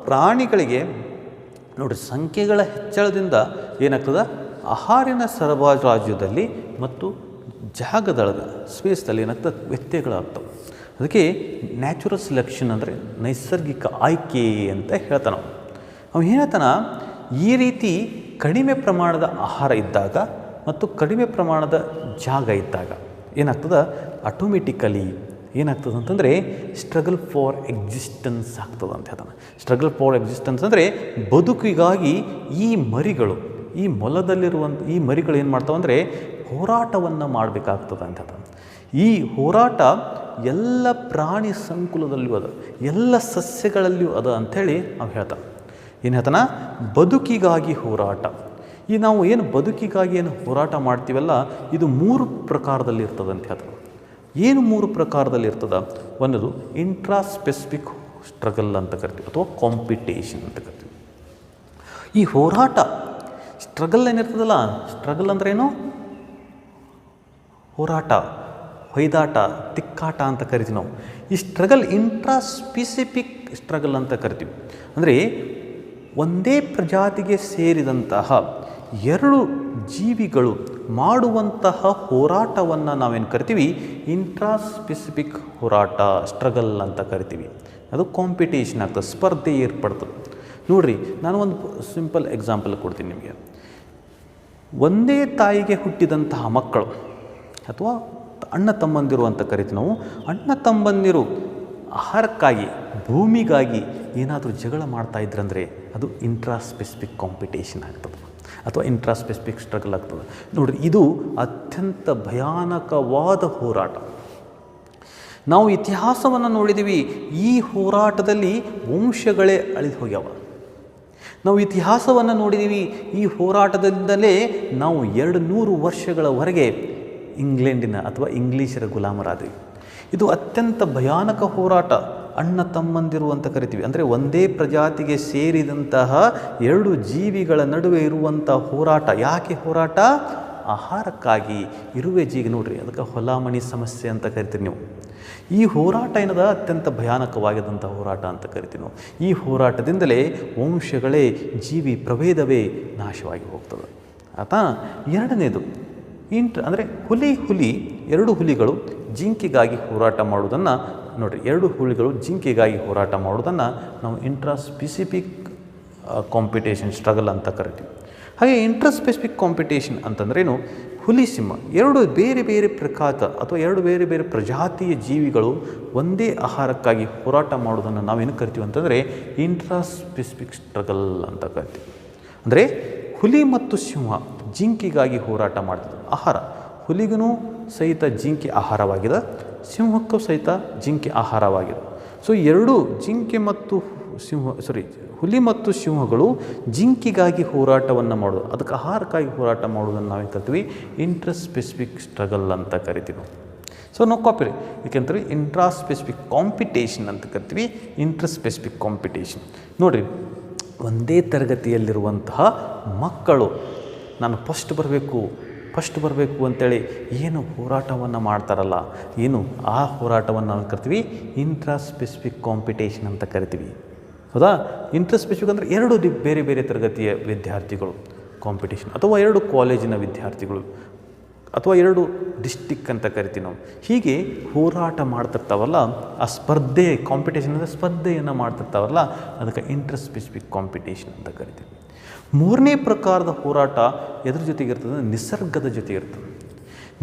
ಪ್ರಾಣಿಗಳಿಗೆ ನೋಡಿರಿ ಸಂಖ್ಯೆಗಳ ಹೆಚ್ಚಳದಿಂದ ಏನಾಗ್ತದೆ, ಆಹಾರಿನ ಸರಬರಾಜುದಲ್ಲಿ ಮತ್ತು ಜಾಗದೊಳಗೆ ಸ್ಪೇಸ್ದಲ್ಲಿ ಏನಾಗ್ತದೆ ವ್ಯತ್ಯಯಗಳಾಗ್ತವೆ. ಅದಕ್ಕೆ ನ್ಯಾಚುರಲ್ ಸೆಲೆಕ್ಷನ್ ಅಂದರೆ ನೈಸರ್ಗಿಕ ಆಯ್ಕೆ ಅಂತ ಹೇಳ್ತಾನೆ ಅವ ಹೇಳ್ತಾನ. ಈ ರೀತಿ ಕಡಿಮೆ ಪ್ರಮಾಣದ ಆಹಾರ ಇದ್ದಾಗ ಮತ್ತು ಕಡಿಮೆ ಪ್ರಮಾಣದ ಜಾಗ ಇದ್ದಾಗ ಏನಾಗ್ತದೆ, ಆಟೋಮೆಟಿಕಲಿ ಏನಾಗ್ತದೆ ಅಂತಂದರೆ ಸ್ಟ್ರಗಲ್ ಫಾರ್ ಎಕ್ಸಿಸ್ಟೆನ್ಸ್ ಆಗ್ತದೆ ಅಂತ ಹೇಳ್ತಾನೆ. ಸ್ಟ್ರಗಲ್ ಫಾರ್ ಎಕ್ಸಿಸ್ಟೆನ್ಸ್ ಅಂದರೆ ಬದುಕಿಗಾಗಿ ಈ ಮರಿಗಳು, ಈ ಮೊಲದಲ್ಲಿರುವಂಥ ಈ ಮರಿಗಳು ಏನು ಮಾಡ್ತಾವೆ ಅಂದರೆ ಹೋರಾಟವನ್ನು ಮಾಡಬೇಕಾಗ್ತದೆ ಅಂತ ಹೇಳ್ತಾನೆ. ಈ ಹೋರಾಟ ಎಲ್ಲ ಪ್ರಾಣಿ ಸಂಕುಲದಲ್ಲಿಯೂ ಅದ, ಎಲ್ಲ ಸಸ್ಯಗಳಲ್ಲಿಯೂ ಅದ ಅಂಥೇಳಿ ನಾವು ಹೇಳ್ತಾನೆ. ಏನು ಹೇಳ್ತಾನೆ, ಬದುಕಿಗಾಗಿ ಹೋರಾಟ. ಈ ನಾವು ಏನು ಬದುಕಿಗಾಗಿ ಏನು ಹೋರಾಟ ಮಾಡ್ತೀವಲ್ಲ, ಇದು 3 ಪ್ರಕಾರದಲ್ಲಿ ಇರ್ತದೆ ಅಂತ ಹೇಳ್ತಾರೆ. ಏನು 3 ಪ್ರಕಾರದಲ್ಲಿ ಇರ್ತದೆ? ಒಂದದು ಇಂಟ್ರಾ ಸ್ಪೆಸಿಫಿಕ್ ಸ್ಟ್ರಗಲ್ ಅಂತ ಕರಿತೀವಿ, ಅಥವಾ ಕಾಂಪಿಟೇಷನ್ ಅಂತ ಕರಿತೀವಿ. ಈ ಹೋರಾಟ ಸ್ಟ್ರಗಲ್ ಏನಿರ್ತದಲ್ಲ, ಸ್ಟ್ರಗಲ್ ಅಂದ್ರೇನು? ಹೋರಾಟ, ಹೊಯ್ದಾಟ, ತಿಕ್ಕಾಟ ಅಂತ ಕರಿತೀವಿ ನಾವು. ಈ ಸ್ಟ್ರಗಲ್ ಇಂಟ್ರಾ ಸ್ಪೆಸಿಫಿಕ್ ಸ್ಟ್ರಗಲ್ ಅಂತ ಕರಿತೀವಿ. ಅಂದರೆ ಒಂದೇ ಪ್ರಜಾತಿಗೆ ಸೇರಿದಂತಹ 2 ಜೀವಿಗಳು ಮಾಡುವಂತಹ ಹೋರಾಟವನ್ನು ನಾವೇನು ಕರಿತೀವಿ, ಇಂಟ್ರಾ ಸ್ಪೆಸಿಫಿಕ್ ಹೋರಾಟ, ಸ್ಟ್ರಗಲ್ ಅಂತ ಕರಿತೀವಿ. ಅದು ಕಾಂಪಿಟೇಷನ್ ಆಗ್ತದೆ, ಸ್ಪರ್ಧೆ ಏರ್ಪಡ್ತದೆ. ನೋಡಿರಿ, ನಾನು ಒಂದು ಸಿಂಪಲ್ ಎಕ್ಸಾಂಪಲ್ ಕೊಡ್ತೀನಿ ನಿಮಗೆ. ಒಂದೇ ತಾಯಿಗೆ ಹುಟ್ಟಿದಂತಹ ಮಕ್ಕಳು ಅಥವಾ ಅಣ್ಣ ತಮ್ಮಂದಿರು ಅಂತ ಕರಿತೀವಿ ನಾವು. ಅಣ್ಣ ತಮ್ಮಂದಿರು ಆಹಾರಕ್ಕಾಗಿ, ಭೂಮಿಗಾಗಿ ಏನಾದರೂ ಜಗಳ ಮಾಡ್ತಾ ಇದ್ರಂದರೆ ಅದು ಇಂಟ್ರಾ ಸ್ಪೆಸಿಫಿಕ್ ಕಾಂಪಿಟೇಷನ್ ಆಗ್ತದೆ, ಅಥವಾ ಇಂಟ್ರಾ ಸ್ಪೆಸಿಫಿಕ್ ಸ್ಟ್ರಗಲ್ ಆಗ್ತದೆ. ನೋಡಿರಿ, ಇದು ಅತ್ಯಂತ ಭಯಾನಕವಾದ ಹೋರಾಟ. ನಾವು ಇತಿಹಾಸವನ್ನು ನೋಡಿದ್ದೀವಿ, ಈ ಹೋರಾಟದಲ್ಲಿ ವಂಶಗಳೇ ಅಳಿದು ಹೋಗ್ಯಾವ. ನಾವು ಇತಿಹಾಸವನ್ನು ನೋಡಿದ್ದೀವಿ, ಈ ಹೋರಾಟದಿಂದಲೇ ನಾವು 200 ವರ್ಷಗಳವರೆಗೆ ಇಂಗ್ಲೆಂಡಿನ ಅಥವಾ ಇಂಗ್ಲೀಷರ ಗುಲಾಮರಾದ್ವಿ. ಇದು ಅತ್ಯಂತ ಭಯಾನಕ ಹೋರಾಟ. ಅಣ್ಣ ತಮ್ಮಂದಿರು ಅಂತ ಕರಿತೀವಿ. ಅಂದರೆ ಒಂದೇ ಪ್ರಜಾತಿಗೆ ಸೇರಿದಂತಹ 2 ಜೀವಿಗಳ ನಡುವೆ ಇರುವಂಥ ಹೋರಾಟ. ಯಾಕೆ ಹೋರಾಟ? ಆಹಾರಕ್ಕಾಗಿ, ಇರುವೆ ಜೀವಿ. ನೋಡ್ರಿ, ಅದಕ್ಕೆ ಹೊಲಾಮಣಿ ಸಮಸ್ಯೆ ಅಂತ ಕರಿತೀವಿ ನೀವು. ಈ ಹೋರಾಟ ಏನದ ಅತ್ಯಂತ ಭಯಾನಕವಾಗಿದ್ದಂಥ ಹೋರಾಟ ಅಂತ ಕರಿತೀವಿ ನಾವು. ಈ ಹೋರಾಟದಿಂದಲೇ ವಂಶಗಳೇ, ಜೀವಿ ಪ್ರಭೇದವೇ ನಾಶವಾಗಿ ಹೋಗ್ತದೆ. ಆತಾ ಎರಡನೇದು ಅಂದರೆ ಹುಲಿ 2 ಹುಲಿಗಳು ಜಿಂಕೆಗಾಗಿ ಹೋರಾಟ ಮಾಡುವುದನ್ನು ನೋಡಿರಿ. 2 ಹುಲಿಗಳು ಜಿಂಕೆಗಾಗಿ ಹೋರಾಟ ಮಾಡುವುದನ್ನು ನಾವು ಇಂಟ್ರಾ ಸ್ಪೆಸಿಫಿಕ್ ಕಾಂಪಿಟೇಷನ್ ಸ್ಟ್ರಗಲ್ ಅಂತ ಕರಿತೀವಿ. ಹಾಗೆ ಇಂಟ್ರಾ ಸ್ಪೆಸಿಫಿಕ್ ಕಾಂಪಿಟೇಷನ್ ಅಂತಂದ್ರೇನು? ಹುಲಿ ಸಿಂಹ 2 ಬೇರೆ ಬೇರೆ ಪ್ರಕಾರದ ಅಥವಾ 2 ಬೇರೆ ಬೇರೆ ಪ್ರಜಾತಿಯ ಜೀವಿಗಳು ಒಂದೇ ಆಹಾರಕ್ಕಾಗಿ ಹೋರಾಟ ಮಾಡೋದನ್ನು ನಾವೇನು ಕರಿತೀವಿ ಅಂತಂದರೆ ಇಂಟ್ರಾ ಸ್ಪೆಸಿಫಿಕ್ ಸ್ಟ್ರಗಲ್ ಅಂತ ಕರಿತೀವಿ. ಅಂದರೆ ಹುಲಿ ಮತ್ತು ಸಿಂಹ ಜಿಂಕೆಗಾಗಿ ಹೋರಾಟ ಮಾಡ್ತದೆ. ಆಹಾರ, ಹುಲಿಗೂ ಸಹಿತ ಜಿಂಕೆ ಆಹಾರವಾಗಿದೆ, ಸಿಂಹಕ್ಕೂ ಸಹಿತ ಜಿಂಕೆ ಆಹಾರವಾಗಿದೆ. ಸೊ 2 ಜಿಂಕೆ ಮತ್ತು ಹುಲಿ ಮತ್ತು ಸಿಂಹಗಳು ಜಿಂಕೆಗಾಗಿ ಹೋರಾಟವನ್ನು ಮಾಡೋದು, ಅದಕ್ಕೆ ಆಹಾರಕ್ಕಾಗಿ ಹೋರಾಟ ಮಾಡೋದನ್ನು ನಾವೇನು ಕರಿತೀವಿ? ಇಂಟ್ರಾ ಸ್ಪೆಸಿಫಿಕ್ ಸ್ಟ್ರಗಲ್ ಅಂತ ಕರಿತೀವಿ. ಸೊ ನಾವು ಕಾಪಿರಿ ಏಕೆಂದ್ರೆ ಇಂಟ್ರಾ ಸ್ಪೆಸಿಫಿಕ್ ಕಾಂಪಿಟೇಷನ್ ಅಂತ ಕರಿತೀವಿ, ಇಂಟ್ರಾ ಸ್ಪೆಸಿಫಿಕ್ ಕಾಂಪಿಟೇಷನ್. ನೋಡಿರಿ, ಒಂದೇ ತರಗತಿಯಲ್ಲಿರುವಂತಹ ಮಕ್ಕಳು ನಾನು ಫಸ್ಟ್ ಬರಬೇಕು ಅಂತೇಳಿ ಏನು ಹೋರಾಟವನ್ನು ಮಾಡ್ತಾರಲ್ಲ, ಏನು ಆ ಹೋರಾಟವನ್ನು ನಾವು ಕರಿತೀವಿ ಇಂಟ್ರಾ ಸ್ಪೆಸಿಫಿಕ್ ಕಾಂಪಿಟೇಷನ್ ಅಂತ ಕರಿತೀವಿ. ಹೌದಾ? ಇಂಟ್ರಾ ಸ್ಪೆಸಿಫಿಕ್ ಅಂದರೆ 2 ಬೇರೆ ಬೇರೆ ತರಗತಿಯ ವಿದ್ಯಾರ್ಥಿಗಳು ಕಾಂಪಿಟೇಷನ್, ಅಥವಾ 2 ಕಾಲೇಜಿನ ವಿದ್ಯಾರ್ಥಿಗಳು, ಅಥವಾ 2 ಡಿಸ್ಟಿಕ್ ಅಂತ ಕರಿತೀವಿ ನಾವು. ಹೀಗೆ ಹೋರಾಟ ಮಾಡ್ತಿರ್ತಾವಲ್ಲ, ಆ ಸ್ಪರ್ಧೆ, ಕಾಂಪಿಟೇಷನ್ ಅಂದರೆ ಸ್ಪರ್ಧೆಯನ್ನು ಮಾಡ್ತಿರ್ತಾವಲ್ಲ, ಅದಕ್ಕೆ ಇಂಟ್ರಾ ಸ್ಪೆಸಿಫಿಕ್ ಕಾಂಪಿಟೇಷನ್ ಅಂತ ಕರಿತೀವಿ. 3ನೇ ಪ್ರಕಾರದ ಹೋರಾಟ ಎದ್ರ ಜೊತೆಗೆ ಇರ್ತದೆ? ನಿಸರ್ಗದ ಜೊತೆಗೆ ಇರ್ತದೆ.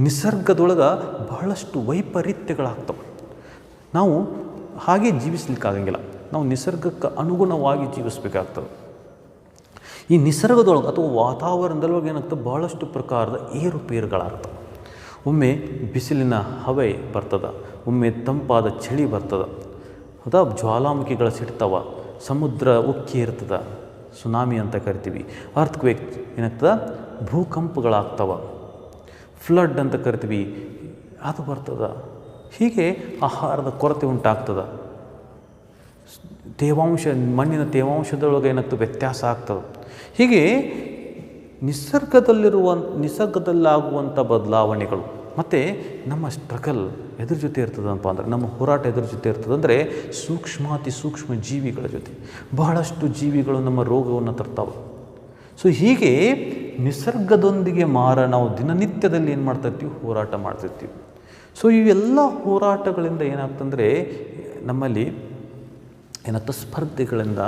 ನಿಸರ್ಗದೊಳಗೆ ಬಹಳಷ್ಟು ವೈಪರೀತ್ಯಗಳಾಗ್ತವೆ. ನಾವು ಹಾಗೆ ಜೀವಿಸ್ಲಿಕ್ಕಾಗಂಗಿಲ್ಲ, ನಾವು ನಿಸರ್ಗಕ್ಕೆ ಅನುಗುಣವಾಗಿ ಜೀವಿಸಬೇಕಾಗ್ತದೆ. ಈ ನಿಸರ್ಗದೊಳಗೆ ಅಥವಾ ವಾತಾವರಣದೊಳಗೆ ಏನಾಗ್ತದೆ? ಬಹಳಷ್ಟು ಪ್ರಕಾರದ ಏರುಪೇರುಗಳಾಗ್ತವೆ. ಒಮ್ಮೆ ಬಿಸಿಲಿನ ಹವೆ ಬರ್ತದೆ, ಒಮ್ಮೆ ತಂಪಾದ ಚಳಿ ಬರ್ತದೆ. ಹೌದಾ? ಜ್ವಾಲಾಮುಖಿಗಳು ಸಿಡ್ತಾವ, ಸಮುದ್ರ ಉಕ್ಕಿ ಇರ್ತದೆ, ಸುನಾಮಿ ಅಂತ ಕರಿತೀವಿ. ಅರ್ಥಕ್ವೇಕ್ ಏನಾಗ್ತದೆ? ಭೂಕಂಪಗಳಾಗ್ತವೆ. ಫ್ಲಡ್ ಅಂತ ಕರಿತೀವಿ, ಅದು ಬರ್ತದೆ. ಹೀಗೆ ಆಹಾರದ ಕೊರತೆ ಉಂಟಾಗ್ತದೆ. ಮಣ್ಣಿನ ತೇವಾಂಶದೊಳಗೆ ಏನಾಗ್ತದೆ? ವ್ಯತ್ಯಾಸ ಆಗ್ತದೆ. ಹೀಗೆ ನಿಸರ್ಗದಲ್ಲಾಗುವಂಥ ಬದಲಾವಣೆಗಳು ಮತ್ತು ನಮ್ಮ ಸ್ಟ್ರಗಲ್ ಎದ್ರ ಜೊತೆ ಇರ್ತದಪ್ಪ ಅಂದರೆ, ನಮ್ಮ ಹೋರಾಟ ಎದ್ರ ಜೊತೆ ಇರ್ತದಂದರೆ ಸೂಕ್ಷ್ಮಾತಿ ಸೂಕ್ಷ್ಮ ಜೀವಿಗಳ ಜೊತೆ. ಬಹಳಷ್ಟು ಜೀವಿಗಳು ನಮ್ಮ ರೋಗವನ್ನು ತರ್ತಾವೆ. ಸೊ ಹೀಗೆ ನಿಸರ್ಗದೊಂದಿಗೆ ನಾವು ದಿನನಿತ್ಯದಲ್ಲಿ ಏನು ಮಾಡ್ತಾಯಿರ್ತೀವಿ, ಹೋರಾಟ ಮಾಡ್ತಿರ್ತೀವಿ. ಸೊ ಇವೆಲ್ಲ ಹೋರಾಟಗಳಿಂದ ಏನಾಗ್ತಂದರೆ ನಮ್ಮಲ್ಲಿ ಏನಾಗ್ತದೆ, ಸ್ಪರ್ಧೆಗಳಿಂದ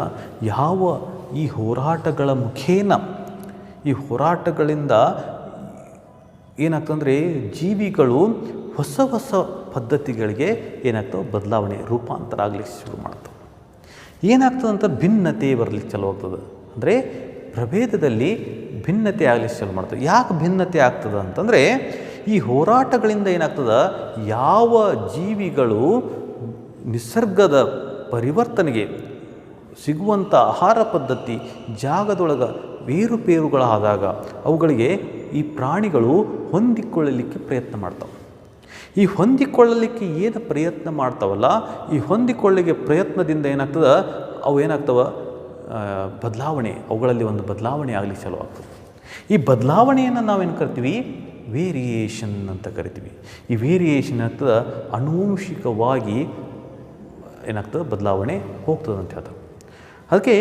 ಯಾವ ಈ ಹೋರಾಟಗಳ ಮುಖೇನ ಈ ಹೋರಾಟಗಳಿಂದ ಏನಾಗ್ತಂದರೆ ಜೀವಿಗಳು ಹೊಸ ಹೊಸ ಪದ್ಧತಿಗಳಿಗೆ ಏನಾಗ್ತವೆ, ಬದಲಾವಣೆ ರೂಪಾಂತರ ಆಗಲಿಕ್ಕೆ ಶುರು ಮಾಡ್ತವೆ. ಏನಾಗ್ತದೆ ಅಂತ ಭಿನ್ನತೆ ಬರಲಿಕ್ಕೆ ಚಲೋ ಆಗ್ತದೆ, ಅಂದರೆ ಪ್ರಭೇದದಲ್ಲಿ ಭಿನ್ನತೆ ಆಗಲಿಕ್ಕೆ ಶುರು ಮಾಡ್ತದೆ. ಯಾಕೆ ಭಿನ್ನತೆ ಆಗ್ತದೆ ಅಂತಂದರೆ ಈ ಹೋರಾಟಗಳಿಂದ ಏನಾಗ್ತದೆ, ಯಾವ ಜೀವಿಗಳು ನಿಸರ್ಗದ ಪರಿವರ್ತನೆಗೆ ಸಿಗುವಂಥ ಆಹಾರ ಪದ್ಧತಿ ಜಾಗದೊಳಗೆ ಬೇರುಪೇರುಗಳಾದಾಗ ಅವುಗಳಿಗೆ ಈ ಪ್ರಾಣಿಗಳು ಹೊಂದಿಕೊಳ್ಳಲಿಕ್ಕೆ ಪ್ರಯತ್ನ ಮಾಡ್ತವೆ. ಈ ಹೊಂದಿಕೊಳ್ಳಲಿಕ್ಕೆ ಏನು ಪ್ರಯತ್ನ ಮಾಡ್ತಾವಲ್ಲ, ಈ ಹೊಂದಿಕೊಳ್ಳಿಗೆ ಪ್ರಯತ್ನದಿಂದ ಏನಾಗ್ತದೆ, ಅವು ಏನಾಗ್ತವೆ, ಬದಲಾವಣೆ, ಅವುಗಳಲ್ಲಿ ಒಂದು ಬದಲಾವಣೆ ಆಗಲಿಕ್ಕೆ ಚಲೋ ಆಗ್ತದೆ. ಈ ಬದಲಾವಣೆಯನ್ನು ನಾವೇನು ಕರಿತೀವಿ, ವೇರಿಯೇಷನ್ ಅಂತ ಕರಿತೀವಿ. ಈ ವೇರಿಯೇಷನ್ ಆಗ್ತದೆ ಆನುವಂಶಿಕವಾಗಿ ಏನಾಗ್ತದೆ, ಬದಲಾವಣೆ ಹೋಗ್ತದೆ ಅಂತ ಹೇಳ್ತಾರೆ. ಅದಕ್ಕೆ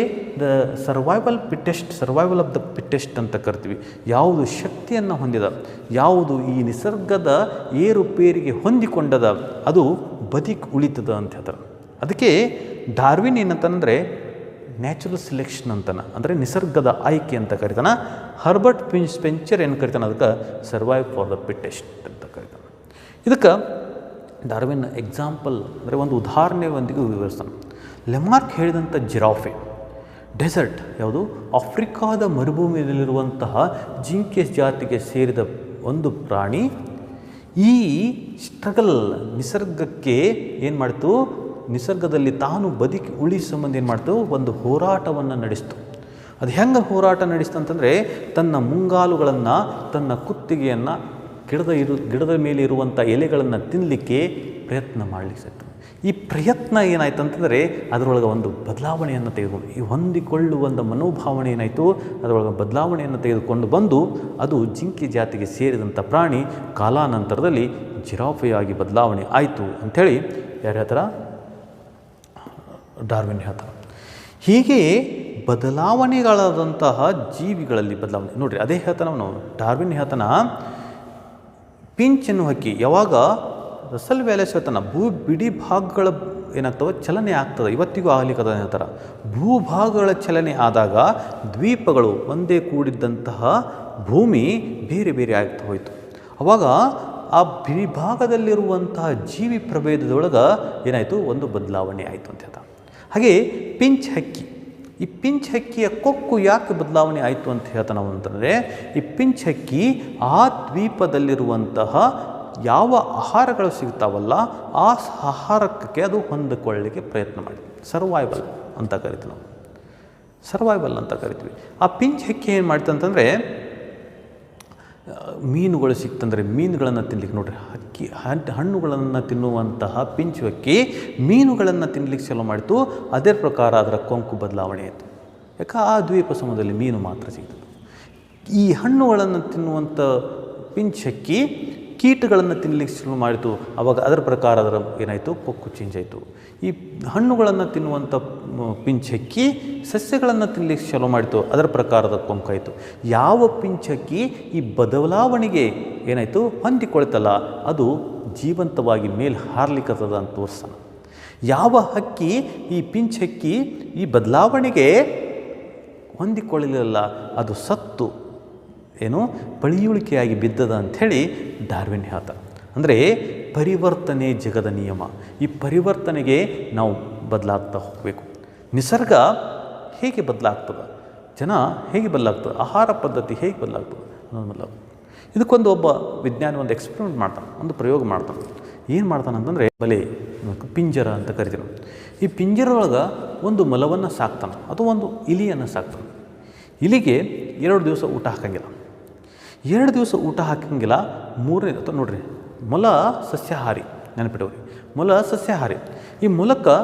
ಸರ್ವೈವಲ್ ಆಫ್ ದ ಪಿಟ್ಟೆಸ್ಟ್ ಅಂತ ಕರಿತೀವಿ. ಯಾವುದು ಶಕ್ತಿಯನ್ನು ಹೊಂದಿದ, ಯಾವುದು ಈ ನಿಸರ್ಗದ ಏರುಪೇರಿಗೆ ಹೊಂದಿಕೊಂಡದ, ಅದು ಉಳಿತದ ಅಂತ ಹೇಳ್ತಾರೆ. ಅದಕ್ಕೆ ಡಾರ್ವಿನ್ ಏನಂತಂದರೆ ನ್ಯಾಚುರಲ್ ಸೆಲೆಕ್ಷನ್ ಅಂತಾನೆ, ಅಂದರೆ ನಿಸರ್ಗದ ಆಯ್ಕೆ ಅಂತ ಕರಿತಾನೆ. ಹರ್ಬರ್ಟ್ ಸ್ಪೆನ್ಸರ್ ಏನು ಕರಿತಾನೆ, ಅದಕ್ಕೆ ಸರ್ವೈವ್ ಫಾರ್ ದ ಪಿಟ್ಟೆಸ್ಟ್ ಅಂತ ಕರಿತಾನೆ. ಇದಕ್ಕೆ ಡಾರ್ವಿನ್ ಎಕ್ಸಾಂಪಲ್ ಅಂದರೆ ಒಂದು ಉದಾಹರಣೆಯೊಂದಿಗೆ ವಿವರಿಸ್ತಾನೆ. ಲೆಮಾರ್ಕ್ ಹೇಳಿದಂಥ ಜಿರಾಫೆ, ಡೆಸರ್ಟ್ ಯಾವುದು, ಆಫ್ರಿಕಾದ ಮರುಭೂಮಿಯಲ್ಲಿರುವಂತಹ ಜಿಂಕೆ ಜಾತಿಗೆ ಸೇರಿದ ಒಂದು ಪ್ರಾಣಿ. ಈ ಸ್ಟ್ರಗಲ್ ನಿಸರ್ಗಕ್ಕೆ ಏನು ಮಾಡ್ತು, ನಿಸರ್ಗದಲ್ಲಿ ತಾನು ಬದುಕಿ ಉಳಿಸೋ ಸಂಬಂಧ ಏನು ಮಾಡ್ತು, ಒಂದು ಹೋರಾಟವನ್ನು ನಡೆಸ್ತು. ಅದು ಹೆಂಗೆ ಹೋರಾಟ ನಡೆಸ್ತು ಅಂತಂದರೆ ತನ್ನ ಮುಂಗಾಲುಗಳನ್ನು, ತನ್ನ ಕುತ್ತಿಗೆಯನ್ನು ಗಿಡದ ಮೇಲೆ ಇರುವಂಥ ಎಲೆಗಳನ್ನು ತಿನ್ನಲಿಕ್ಕೆ ಪ್ರಯತ್ನ ಮಾಡಲಿಕ್ಕೆ. ಈ ಪ್ರಯತ್ನ ಏನಾಯ್ತು ಅಂತಂದರೆ ಅದರೊಳಗೆ ಒಂದು ಬದಲಾವಣೆಯನ್ನು ತೆಗೆದುಕೊಂಡು, ಈ ಹೊಂದಿಕೊಳ್ಳುವಂಥ ಮನೋಭಾವನೆ ಏನಾಯಿತು, ಅದರೊಳಗೆ ಬದಲಾವಣೆಯನ್ನು ತೆಗೆದುಕೊಂಡು ಬಂದು ಅದು ಜಿಂಕೆ ಜಾತಿಗೆ ಸೇರಿದಂಥ ಪ್ರಾಣಿ ಕಾಲಾನಂತರದಲ್ಲಿ ಜಿರಾಫೆಯಾಗಿ ಬದಲಾವಣೆ ಆಯಿತು ಅಂಥೇಳಿ ಯಾರು ಹೇಳ್ತಾರೆ, ಡಾರ್ವಿನ್ ಹೇಳ್ತಾರೆ. ಹೀಗೆ ಬದಲಾವಣೆಗಳಾದಂತಹ ಜೀವಿಗಳಲ್ಲಿ ಬದಲಾವಣೆ ನೋಡಿರಿ. ಅದೇ ಹೇಳ್ತಾನೆ ನಾವು, ಡಾರ್ವಿನ್ ಹೇಳ್ತಾನ ಪಿಂಚ್ ಎನ್ನುವ ಹಕ್ಕಿ ಯಾವಾಗ ರಸಲ್ ವ್ಯಾಲೇಸ್ ಹೇಳ್ತಾನೆ ಬಿಡಿ ಭಾಗಗಳ ಏನಾಗ್ತವೆ, ಚಲನೆ ಆಗ್ತದೆ, ಇವತ್ತಿಗೂ ಆಗ್ಲಿಕ್ಕದ ಹೇಳ್ತಾರೆ. ಭೂಭಾಗಗಳ ಚಲನೆ ಆದಾಗ ದ್ವೀಪಗಳು ಒಂದೇ ಕೂಡಿದ್ದಂತಹ ಭೂಮಿ ಬೇರೆ ಬೇರೆ ಆಗ್ತಾ ಹೋಯಿತು. ಆವಾಗ ಆ ಬಿಡಿಭಾಗದಲ್ಲಿರುವಂತಹ ಜೀವಿ ಪ್ರಭೇದದೊಳಗೆ ಏನಾಯಿತು, ಒಂದು ಬದಲಾವಣೆ ಆಯಿತು ಅಂತ ಹೇಳ್ತಾರೆ. ಹಾಗೆ ಪಿಂಚ್ ಹಕ್ಕಿ, ಈ ಪಿಂಚ್ ಹಕ್ಕಿಯ ಕೊಕ್ಕು ಯಾಕೆ ಬದಲಾವಣೆ ಆಯಿತು ಅಂತ ಹೇಳ್ತಾನೆ ನಾವು ಅಂತಂದರೆ, ಈ ಪಿಂಚ್ ಹಕ್ಕಿ ಆ ದ್ವೀಪದಲ್ಲಿರುವಂತಹ ಯಾವ ಆಹಾರಗಳು ಸಿಗ್ತಾವಲ್ಲ ಆ ಆಹಾರಕ್ಕೆ ಅದು ಹೊಂದಿಕೊಳ್ಳಲಿಕ್ಕೆ ಪ್ರಯತ್ನ ಮಾಡಿ ಸರ್ವೈವಲ್ ಅಂತ ಕರಿತೀವಿ ನಾವು, ಸರ್ವೈವಲ್ ಅಂತ ಕರಿತೀವಿ. ಆ ಪಿಂಚ್ ಹಕ್ಕಿ ಏನು ಮಾಡ್ತು ಅಂತಂದರೆ, ಮೀನುಗಳು ಸಿಕ್ತಂದರೆ ಮೀನುಗಳನ್ನು ತಿನ್ನಲಿಕ್ಕೆ ನೋಡ್ರಿ, ಹಣ್ಣುಗಳನ್ನು ತಿನ್ನುವಂತಹ ಪಿಂಚು ಹಕ್ಕಿ ಮೀನುಗಳನ್ನು ತಿನ್ನಲಿಕ್ಕೆ ಚಾಲೂ ಮಾಡಿತು. ಅದೇ ಪ್ರಕಾರ ಅದರ ಕೊಂಕು ಬದಲಾವಣೆ ಆಯಿತು. ಯಾಕೆ, ಆ ದ್ವೀಪ ಸಮೂಹದಲ್ಲಿ ಮೀನು ಮಾತ್ರ ಸಿಗ್ತದೆ. ಈ ಹಣ್ಣುಗಳನ್ನು ತಿನ್ನುವಂಥ ಪಿಂಚ್ ಹಕ್ಕಿ ಕೀಟಗಳನ್ನು ತಿನ್ನಲಿಕ್ಕೆ ಶುರು ಮಾಡಿತು. ಆವಾಗ ಅದರ ಪ್ರಕಾರ ಅದರ ಏನಾಯಿತು, ಕೊಕ್ಕು ಚೇಂಜ್ ಆಯಿತು. ಈ ಹಣ್ಣುಗಳನ್ನು ತಿನ್ನುವಂಥ ಪಿಂಚ್ ಹಕ್ಕಿ ಸಸ್ಯಗಳನ್ನು ತಿನ್ನಲಿಕ್ಕೆ ಶುರು ಮಾಡಿತು, ಅದರ ಪ್ರಕಾರದ ಕೊಂಕಾಯಿತು. ಯಾವ ಪಿಂಚ್ ಹಕ್ಕಿ ಈ ಬದಲಾವಣೆಗೆ ಏನಾಯಿತು ಹೊಂದಿಕೊಳ್ತಲ್ಲ ಅದು ಜೀವಂತವಾಗಿ ಮೇಲೆ ಹಾರ್ಲಿಕ್ಕತ್ತದ ಅಂತ ತೋರಿಸ್ತಾನೆ. ಯಾವ ಹಕ್ಕಿ ಈ ಪಿಂಚ್ ಹಕ್ಕಿ ಈ ಬದಲಾವಣೆಗೆ ಹೊಂದಿಕೊಳ್ಳಲಿಲ್ಲ ಅದು ಸತ್ತು ಏನು ಪಳಿಯುಳಿಕೆಯಾಗಿ ಬಿದ್ದದ ಅಂಥೇಳಿ ಡಾರ್ವಿನ್ ಹೇಳ್ತಾರೆ. ಅಂದರೆ ಪರಿವರ್ತನೆ ಜಗದ ನಿಯಮ. ಈ ಪರಿವರ್ತನೆಗೆ ನಾವು ಬದಲಾಗ್ತಾ ಹೋಗಬೇಕು. ನಿಸರ್ಗ ಹೇಗೆ ಬದಲಾಗ್ತದೆ, ಜನ ಹೇಗೆ ಬದಲಾಗ್ತದೆ, ಆಹಾರ ಪದ್ಧತಿ ಹೇಗೆ ಬದಲಾಗ್ತದೆ ಅನ್ನೋದು ಬದಲಾಗ್ತದೆ. ಇದಕ್ಕೊಂದು ಒಬ್ಬ ವಿಜ್ಞಾನಿ ಒಂದು ಎಕ್ಸ್ಪೆರಿಮೆಂಟ್ ಮಾಡ್ತಾನೆ, ಒಂದು ಪ್ರಯೋಗ ಮಾಡ್ತಾನೆ. ಏನು ಮಾಡ್ತಾನೆ ಅಂತಂದರೆ, ಬಲೆ ಪಿಂಜರ ಅಂತ ಕರಿತೀವಿ. ಈ ಪಿಂಜರೊಳಗೆ ಒಂದು ಮೊಲವನ್ನು ಸಾಕ್ತಾನೆ ಅಥವಾ ಒಂದು ಇಲಿಯನ್ನು ಸಾಕ್ತಾನೆ. ಇಲಿಗೆ 2 ದಿವಸ ಊಟ ಹಾಕಂಗಿಲ್ಲ. 2 ದಿವಸ ಊಟ ಹಾಕಂಗಿಲ್ಲ. 3ನೇ ಅಥವಾ ನೋಡ್ರಿ, ಮೊಲ ಸಸ್ಯಾಹಾರಿ, ನೆನಪಿಟ್ಟವ್ರಿ, ಮೊಲ ಸಸ್ಯಾಹಾರಿ. ಈ ಮೊಲಕ್ಕೆ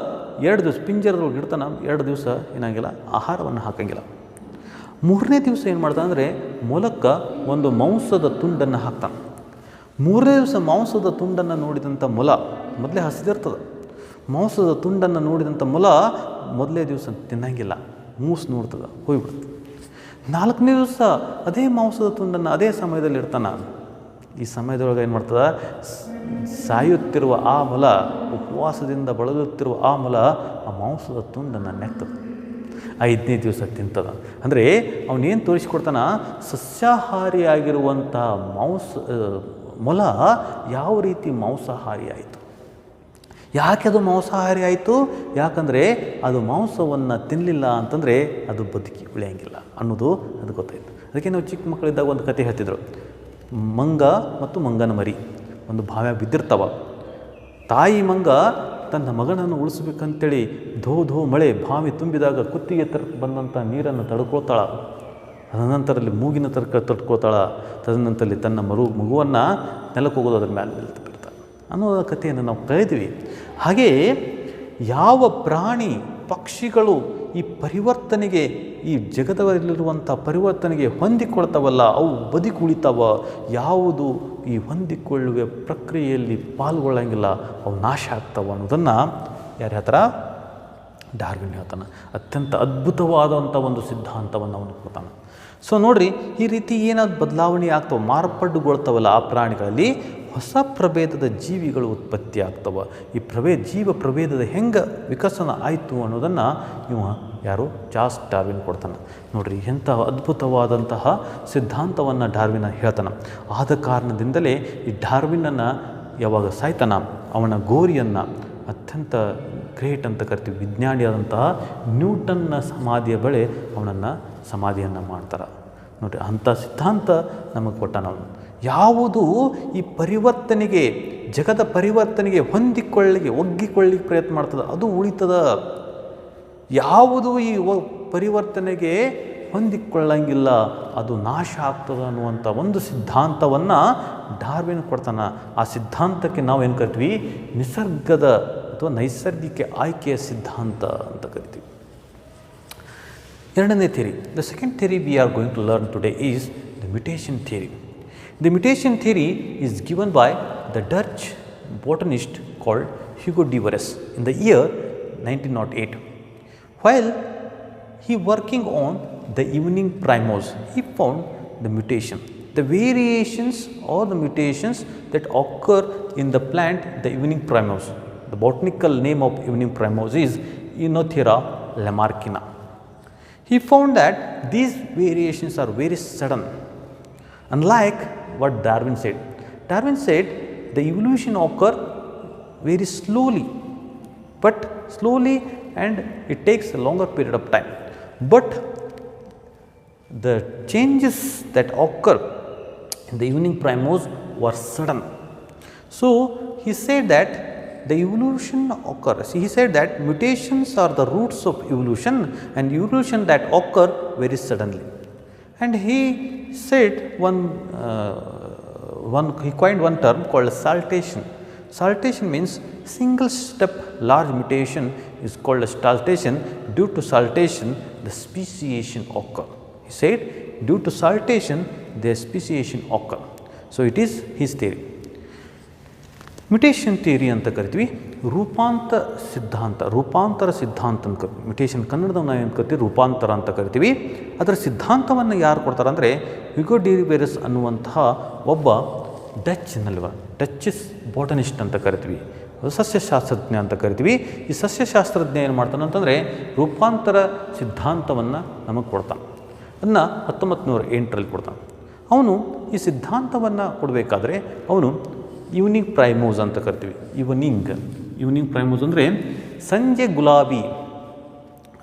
2 ದಿವಸ ಪಿಂಜರದೊಳಗೆ ಇಡ್ತಾನೆ, 2 ದಿವಸ ಏನಾಗಿಲ್ಲ ಆಹಾರವನ್ನು ಹಾಕಂಗಿಲ್ಲ. 3ನೇ ದಿವಸ ಏನು ಮಾಡ್ತಾನೆ ಅಂದರೆ ಮೊಲಕ್ಕೆ ಒಂದು ಮಾಂಸದ ತುಂಡನ್ನು ಹಾಕ್ತಾನೆ. 3ನೇ ದಿವಸ ಮಾಂಸದ ತುಂಡನ್ನು ನೋಡಿದಂಥ ಮೊಲ, ಮೊದಲೇ ಹಸಿದಿರ್ತದೆ, ಮಾಂಸದ ತುಂಡನ್ನು ನೋಡಿದಂಥ ಮೊಲ ಮೊದಲೇ ದಿವಸ ತಿನ್ನಂಗಿಲ್ಲ, ಮೂಸು ನೋಡ್ತದೆ, ಹೋಗ್ಬಿಡ್ತದೆ. 4ನೇ ದಿವಸ ಅದೇ ಮಾಂಸದ ತುಂಡನ್ನು ಅದೇ ಸಮಯದಲ್ಲಿ ಇಡ್ತಾನೆ. ಈ ಸಮಯದೊಳಗೆ ಏನು ಮಾಡ್ತದೆ, ಸಾಯುತ್ತಿರುವ ಆ ಮೊಲ, ಉಪವಾಸದಿಂದ ಬಳಲುತ್ತಿರುವ ಆ ಮೊಲ ಆ ಮಾಂಸದ ತುಂಡನ್ನು ನೆಕ್ತದೆ. 5ನೇ ದಿವಸ ತಿಂತದ. ಅಂದರೆ ಅವನೇನು ತೋರಿಸ್ಕೊಡ್ತಾನ, ಸಸ್ಯಾಹಾರಿಯಾಗಿರುವಂಥ ಮೊಲ ಯಾವ ರೀತಿ ಮಾಂಸಾಹಾರಿ ಆಯಿತು. ಯಾಕೆ ಅದು ಮಾಂಸಾಹಾರಿ ಆಯಿತು? ಯಾಕಂದರೆ ಅದು ಮಾಂಸವನ್ನು ತಿನ್ನಲಿಲ್ಲ ಅಂತಂದರೆ ಅದು ಬದುಕಿ ಉಳಿಯಂಗಿಲ್ಲ ಅನ್ನೋದು ಅದು ಗೊತ್ತಾಯಿತು. ಅದಕ್ಕೆ ನಾವು ಚಿಕ್ಕ ಮಕ್ಕಳಿದ್ದಾಗ ಒಂದು ಕತೆ ಹೇಳ್ತಿದ್ರು. ಮಂಗ ಮತ್ತು ಮಂಗನ ಮರಿ ಒಂದು ಬಾವ್ಯಾಗ ಬಿದ್ದಿರ್ತಾವ. ತಾಯಿ ಮಂಗ ತನ್ನ ಮಗನನ್ನು ಉಳಿಸ್ಬೇಕಂತೇಳಿ ಧೋ ಮಳೆ ಬಾವಿ ತುಂಬಿದಾಗ ಕುತ್ತಿಗೆ ಬಂದಂಥ ನೀರನ್ನು ತಡ್ಕೊಳ್ತಾಳ. ತದನಂತರಲ್ಲಿ ಮೂಗಿನ ತಡ್ಕೊಳ್ತಾಳ. ತದನಂತರಲ್ಲಿ ತನ್ನ ಮಗುವನ್ನು ನೆಲಕ್ಕೆ ಹೋಗೋದು ಅದ್ರ ಮೇಲೆ ನಿಲ್ತಿರ್ತಾಳೆ ಅನ್ನೋ ಕಥೆಯನ್ನು ನಾವು ಕಲಿತೀವಿ. ಹಾಗೆಯೇ ಯಾವ ಪ್ರಾಣಿ ಪಕ್ಷಿಗಳು ಈ ಪರಿವರ್ತನೆಗೆ, ಈ ಜಗತ್ತಲ್ಲಿರುವಂಥ ಪರಿವರ್ತನೆಗೆ ಹೊಂದಿಕೊಳ್ತಾವಲ್ಲ, ಅವು ಬದುಕುಳಿತಾವ. ಯಾವುದು ಈ ಹೊಂದಿಕೊಳ್ಳುವ ಪ್ರಕ್ರಿಯೆಯಲ್ಲಿ ಪಾಲ್ಗೊಳ್ಳಂಗಿಲ್ಲ, ಅವು ನಾಶ ಆಗ್ತಾವ ಅನ್ನೋದನ್ನು ಯಾರು ಹೇಳ್ತಾರ? ಡಾರ್ವಿನ್ ಹೇಳ್ತಾನೆ. ಅತ್ಯಂತ ಅದ್ಭುತವಾದಂಥ ಒಂದು ಸಿದ್ಧಾಂತವನ್ನು ಅವನು ಕೊಡ್ತಾನೆ. ಸೊ ನೋಡಿರಿ, ಈ ರೀತಿ ಏನಾದ್ರು ಬದಲಾವಣೆ ಆಗ್ತವೆ, ಮಾರ್ಪಾಡುಗೊಳ್ತಾವಲ್ಲ ಆ ಪ್ರಾಣಿಗಳಲ್ಲಿ, ಹೊಸ ಪ್ರಭೇದದ ಜೀವಿಗಳು ಉತ್ಪತ್ತಿ ಆಗ್ತವೆ. ಈ ಜೀವ ಪ್ರಭೇದದ ಹೆಂಗೆ ವಿಕಸನ ಆಯಿತು ಅನ್ನೋದನ್ನು ಯಾರು? ಚಾರ್ಲ್ಸ್ ಡಾರ್ವಿನ್ ಕೊಡ್ತಾನೆ. ನೋಡಿರಿ, ಎಂಥ ಅದ್ಭುತವಾದಂತಹ ಸಿದ್ಧಾಂತವನ್ನು ಡಾರ್ವಿನ್ ಹೇಳ್ತಾನೆ. ಆದ ಕಾರಣದಿಂದಲೇ ಈ ಡಾರ್ವಿನನ್ನು ಯಾವಾಗ ಸಾಯ್ತಾನ, ಅವನ ಗೋರಿಯನ್ನು ಅತ್ಯಂತ ಗ್ರೇಟ್ ಅಂತ ಕರಿತೀವಿ. ವಿಜ್ಞಾನಿಯಾದಂತಹ ನ್ಯೂಟನ್ನ ಸಮಾಧಿಯ ಬಳಿ ಅವನನ್ನು ಸಮಾಧಿಯನ್ನು ಮಾಡ್ತಾರೆ. ನೋಡಿರಿ, ಅಂಥ ಸಿದ್ಧಾಂತ ನಮಗೆ ಕೊಟ್ಟಾನ ಅವನು. ಯಾವುದು ಈ ಪರಿವರ್ತನೆಗೆ, ಜಗದ ಪರಿವರ್ತನೆಗೆ ಒಗ್ಗಿಕೊಳ್ಳಿಕ್ಕೆ ಪ್ರಯತ್ನ ಮಾಡ್ತದೆ ಅದು ಉಳಿತದ. ಯಾವುದು ಈ ಪರಿವರ್ತನೆಗೆ ಹೊಂದಿಕೊಳ್ಳಂಗಿಲ್ಲ ಅದು ನಾಶ ಆಗ್ತದೆ ಅನ್ನುವಂಥ ಒಂದು ಸಿದ್ಧಾಂತವನ್ನು ಡಾರ್ವಿನ್ ಕೊಡ್ತಾನೆ. ಆ ಸಿದ್ಧಾಂತಕ್ಕೆ ನಾವು ಏನು ಕರಿತೀವಿ? ನಿಸರ್ಗದ ಅಥವಾ ನೈಸರ್ಗಿಕ ಆಯ್ಕೆಯ ಸಿದ್ಧಾಂತ ಅಂತ ಕರಿತೀವಿ. ಎರಡನೇ theory, the second theory we are going to learn today is the mutation theory. The mutation theory is given by the Dutch botanist called Hugo de Vries in the year 1908. While he working on the evening primrose, he found the mutation, the variations or the mutations that occur in the plant, the evening primrose. The botanical name of evening primrose is Enothera lamarckina. He found that these variations are very sudden, unlike what Darwin said. Darwin said the evolution occur very slowly and it takes a longer period of time. But the changes that occur in the evening primrose were sudden. So he said that the evolution occurs. He said that mutations are the roots of evolution and evolution that occur very suddenly. And he said he coined one term called saltation. Saltation means single step large mutation is called saltation. Due to saltation, the speciation occur. He said due to saltation, the speciation occur. So it is his theory. Mutation theory ಅಂತ ಕರಿತೀವಿ. ರೂಪಾಂತರ ಸಿದ್ಧಾಂತ ಅಂತ ಕರಿತೀವಿ. Mutation ಕನ್ನಡದವ್ರು ನಾವು ಏನು ಕರಿತೀವಿ? ರೂಪಾಂತರ ಅಂತ ಕರಿತೀವಿ. ಅದರ ಸಿದ್ಧಾಂತವನ್ನು ಯಾರು ಕೊಡ್ತಾರೆ ಅಂದರೆ ಹ್ಯೂಗೋ ಡಿ ವೆರಿಸ್ ಅನ್ನುವಂತಹ ಒಬ್ಬ ಡಚ್ಚಿಸ್ ಬಾಟನಿಸ್ಟ್ ಅಂತ ಕರಿತೀವಿ, ಸಸ್ಯಶಾಸ್ತ್ರಜ್ಞ ಅಂತ ಕರಿತೀವಿ. ಈ ಸಸ್ಯಶಾಸ್ತ್ರಜ್ಞ ಏನು ಮಾಡ್ತಾನೆ ಅಂತಂದರೆ ರೂಪಾಂತರ ಸಿದ್ಧಾಂತವನ್ನು ನಮಗೆ ಕೊಡ್ತಾನೆ. ಅದನ್ನು 1908ರಲ್ಲಿ ಕೊಡ್ತಾನೆ. ಅವನು ಈ ಸಿದ್ಧಾಂತವನ್ನು ಕೊಡಬೇಕಾದ್ರೆ ಅವನು ಈವ್ನಿಂಗ್ ಪ್ರೈಮೋಸ್ ಅಂತ ಕರಿತೀವಿ. ಈವ್ನಿಂಗ್ ಪ್ರೈಮೋಸ್ ಅಂದರೆ ಸಂಜೆ ಗುಲಾಬಿ.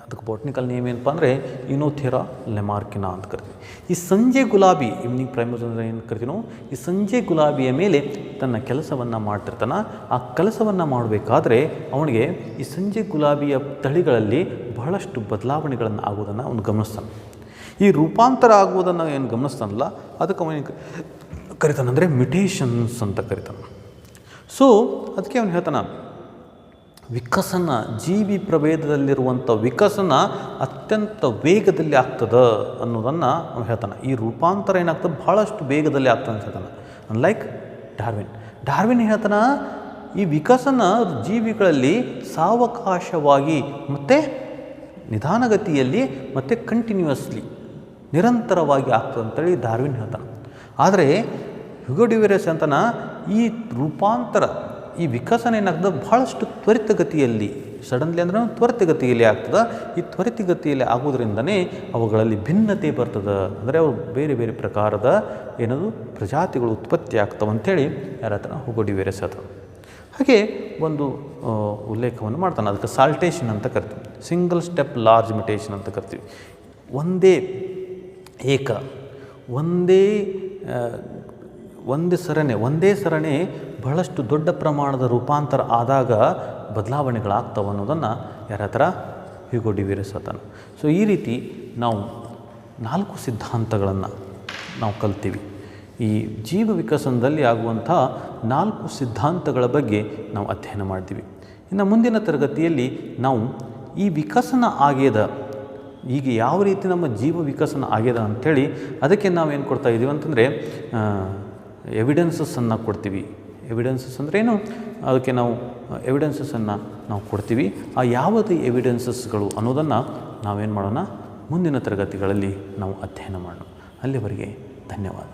ಅದಕ್ಕೆ ಬಾಟ್ನಿಕಲ್ ನೇಮ್ ಏನಪ್ಪ ಅಂದರೆ ಇನೋಥೆರಾ ಲೆಮಾರ್ಕಿನಾ ಅಂತ ಕರಿತೀವಿ. ಈ ಸಂಜೆ ಗುಲಾಬಿ, ಈವ್ನಿಂಗ್ ಪ್ರೈಮೋಸ್ ಅಂದರೆ ಏನು ಕರಿತೀವಿ ನಾವು? ಈ ಸಂಜೆ ಗುಲಾಬಿಯ ಮೇಲೆ ತನ್ನ ಕೆಲಸವನ್ನು ಮಾಡ್ತಿರ್ತಾನೆ. ಆ ಕೆಲಸವನ್ನು ಮಾಡಬೇಕಾದ್ರೆ ಅವನಿಗೆ ಈ ಸಂಜೆ ಗುಲಾಬಿಯ ತಳಿಗಳಲ್ಲಿ ಬಹಳಷ್ಟು ಬದಲಾವಣೆಗಳನ್ನು ಆಗುವುದನ್ನು ಅವನು ಗಮನಿಸ್ತಾನೆ. ಈ ರೂಪಾಂತರ ಆಗುವುದನ್ನು ಏನು ಗಮನಿಸ್ತಾನಲ್ಲ, ಅದಕ್ಕೆ ಅವನು ಕರಿತಾನಂದರೆ ಮ್ಯುಟೇಷನ್ಸ್ ಅಂತ ಕರಿತಾನೆ. ಸೊ ಅದಕ್ಕೆ ಅವನು ಹೇಳ್ತಾನೆ ವಿಕಸನ, ಜೀವಿ ಪ್ರಭೇದದಲ್ಲಿರುವಂಥ ವಿಕಸನ ಅತ್ಯಂತ ವೇಗದಲ್ಲಿ ಆಗ್ತದೆ ಅನ್ನೋದನ್ನು ಅವನು ಹೇಳ್ತಾನೆ. ಈ ರೂಪಾಂತರ ಏನಾಗ್ತದೆ ಭಾಳಷ್ಟು ವೇಗದಲ್ಲಿ ಆಗ್ತದೆ ಅಂತ ಹೇಳ್ತಾನೆ. ಅನ್ಲೈಕ್ ಡಾರ್ವಿನ್ ಹೇಳ್ತಾನೆ ಈ ವಿಕಸನ ಜೀವಿಗಳಲ್ಲಿ ಸಾವಕಾಶವಾಗಿ ಮತ್ತು ನಿಧಾನಗತಿಯಲ್ಲಿ ಮತ್ತು ಕಂಟಿನ್ಯೂಯಸ್ಲಿ ನಿರಂತರವಾಗಿ ಆಗ್ತದೆ ಅಂತೇಳಿ ಡಾರ್ವಿನ್ ಹೇಳ್ತಾನೆ. ಆದರೆ ಹ್ಯೂಗೋ ಡ್ಯುವೆರಸ್ ಅಂತನ ಈ ರೂಪಾಂತರ, ಈ ವಿಕಸನ ಏನಾಗ್ತದೆ ಭಾಳಷ್ಟು ತ್ವರಿತಗತಿಯಲ್ಲಿ, ಸಡನ್ಲಿ ಅಂದ್ರೆ ತ್ವರಿತಗತಿಯಲ್ಲಿ ಆಗ್ತದೆ. ಈ ತ್ವರಿತಗತಿಯಲ್ಲಿ ಆಗೋದ್ರಿಂದನೇ ಅವುಗಳಲ್ಲಿ ಭಿನ್ನತೆ ಬರ್ತದೆ. ಅಂದರೆ ಅವು ಬೇರೆ ಬೇರೆ ಪ್ರಕಾರದ ಏನದು ಪ್ರಜಾತಿಗಳು ಉತ್ಪತ್ತಿ ಆಗ್ತವೆ ಅಂಥೇಳಿ ಯಾರ ಹತ್ರ ಹ್ಯೂಗೋ ಡ್ಯುವೆರಸ್ ಹೇಳ್ತಾನೆ. ಹಾಗೆ ಒಂದು ಉಲ್ಲೇಖವನ್ನು ಮಾಡ್ತಾನೆ, ಅದಕ್ಕೆ ಸಾಲ್ಟೇಷನ್ ಅಂತ ಕರಿತೀವಿ, ಸಿಂಗಲ್ ಸ್ಟೆಪ್ ಲಾರ್ಜ್ ಮ್ಯುಟೇಷನ್ ಅಂತ ಕರಿತೀವಿ. ಒಂದೇ ಸರಣಿ ಬಹಳಷ್ಟು ದೊಡ್ಡ ಪ್ರಮಾಣದ ರೂಪಾಂತರ ಆದಾಗ ಬದಲಾವಣೆಗಳಾಗ್ತವೆ ಅನ್ನೋದನ್ನು ಯಾರ ಹತ್ರ ಹ್ಯೂಗೋ ಡ್ಯುವೆರಸ್ ಹೇಳ್ತಾನೆ. ಸೊ ಈ ರೀತಿ ನಾವು 4 ಸಿದ್ಧಾಂತಗಳನ್ನು ನಾವು ಕಲ್ತೀವಿ. ಈ ಜೀವ ವಿಕಸನದಲ್ಲಿ ಆಗುವಂಥ 4 ಸಿದ್ಧಾಂತಗಳ ಬಗ್ಗೆ ನಾವು ಅಧ್ಯಯನ ಮಾಡ್ತೀವಿ. ಇನ್ನು ಮುಂದಿನ ತರಗತಿಯಲ್ಲಿ ನಾವು ಈ ವಿಕಸನ ಆಗ್ಯದ, ಈಗ ಯಾವ ರೀತಿ ನಮ್ಮ ಜೀವ ವಿಕಸನ ಆಗ್ಯದ ಅಂಥೇಳಿ ಅದಕ್ಕೆ ನಾವೇನು ಕೊಡ್ತಾ ಇದ್ದೀವಿ ಅಂತಂದರೆ ಎವಿಡೆನ್ಸಸ್ಸನ್ನು ಕೊಡ್ತೀವಿ. ಎವಿಡೆನ್ಸಸ್ ಅಂದರೆ ಏನು, ಅದಕ್ಕೆ ನಾವು ಎವಿಡೆನ್ಸಸ್ಸನ್ನು ನಾವು ಕೊಡ್ತೀವಿ. ಆ ಯಾವುದು ಎವಿಡೆನ್ಸಸ್ಗಳು ಅನ್ನೋದನ್ನು ನಾವೇನು ಮಾಡೋಣ, ಮುಂದಿನ ತರಗತಿಗಳಲ್ಲಿ ನಾವು ಅಧ್ಯಯನ ಮಾಡೋಣ. ಅಲ್ಲಿವರೆಗೆ ಧನ್ಯವಾದ.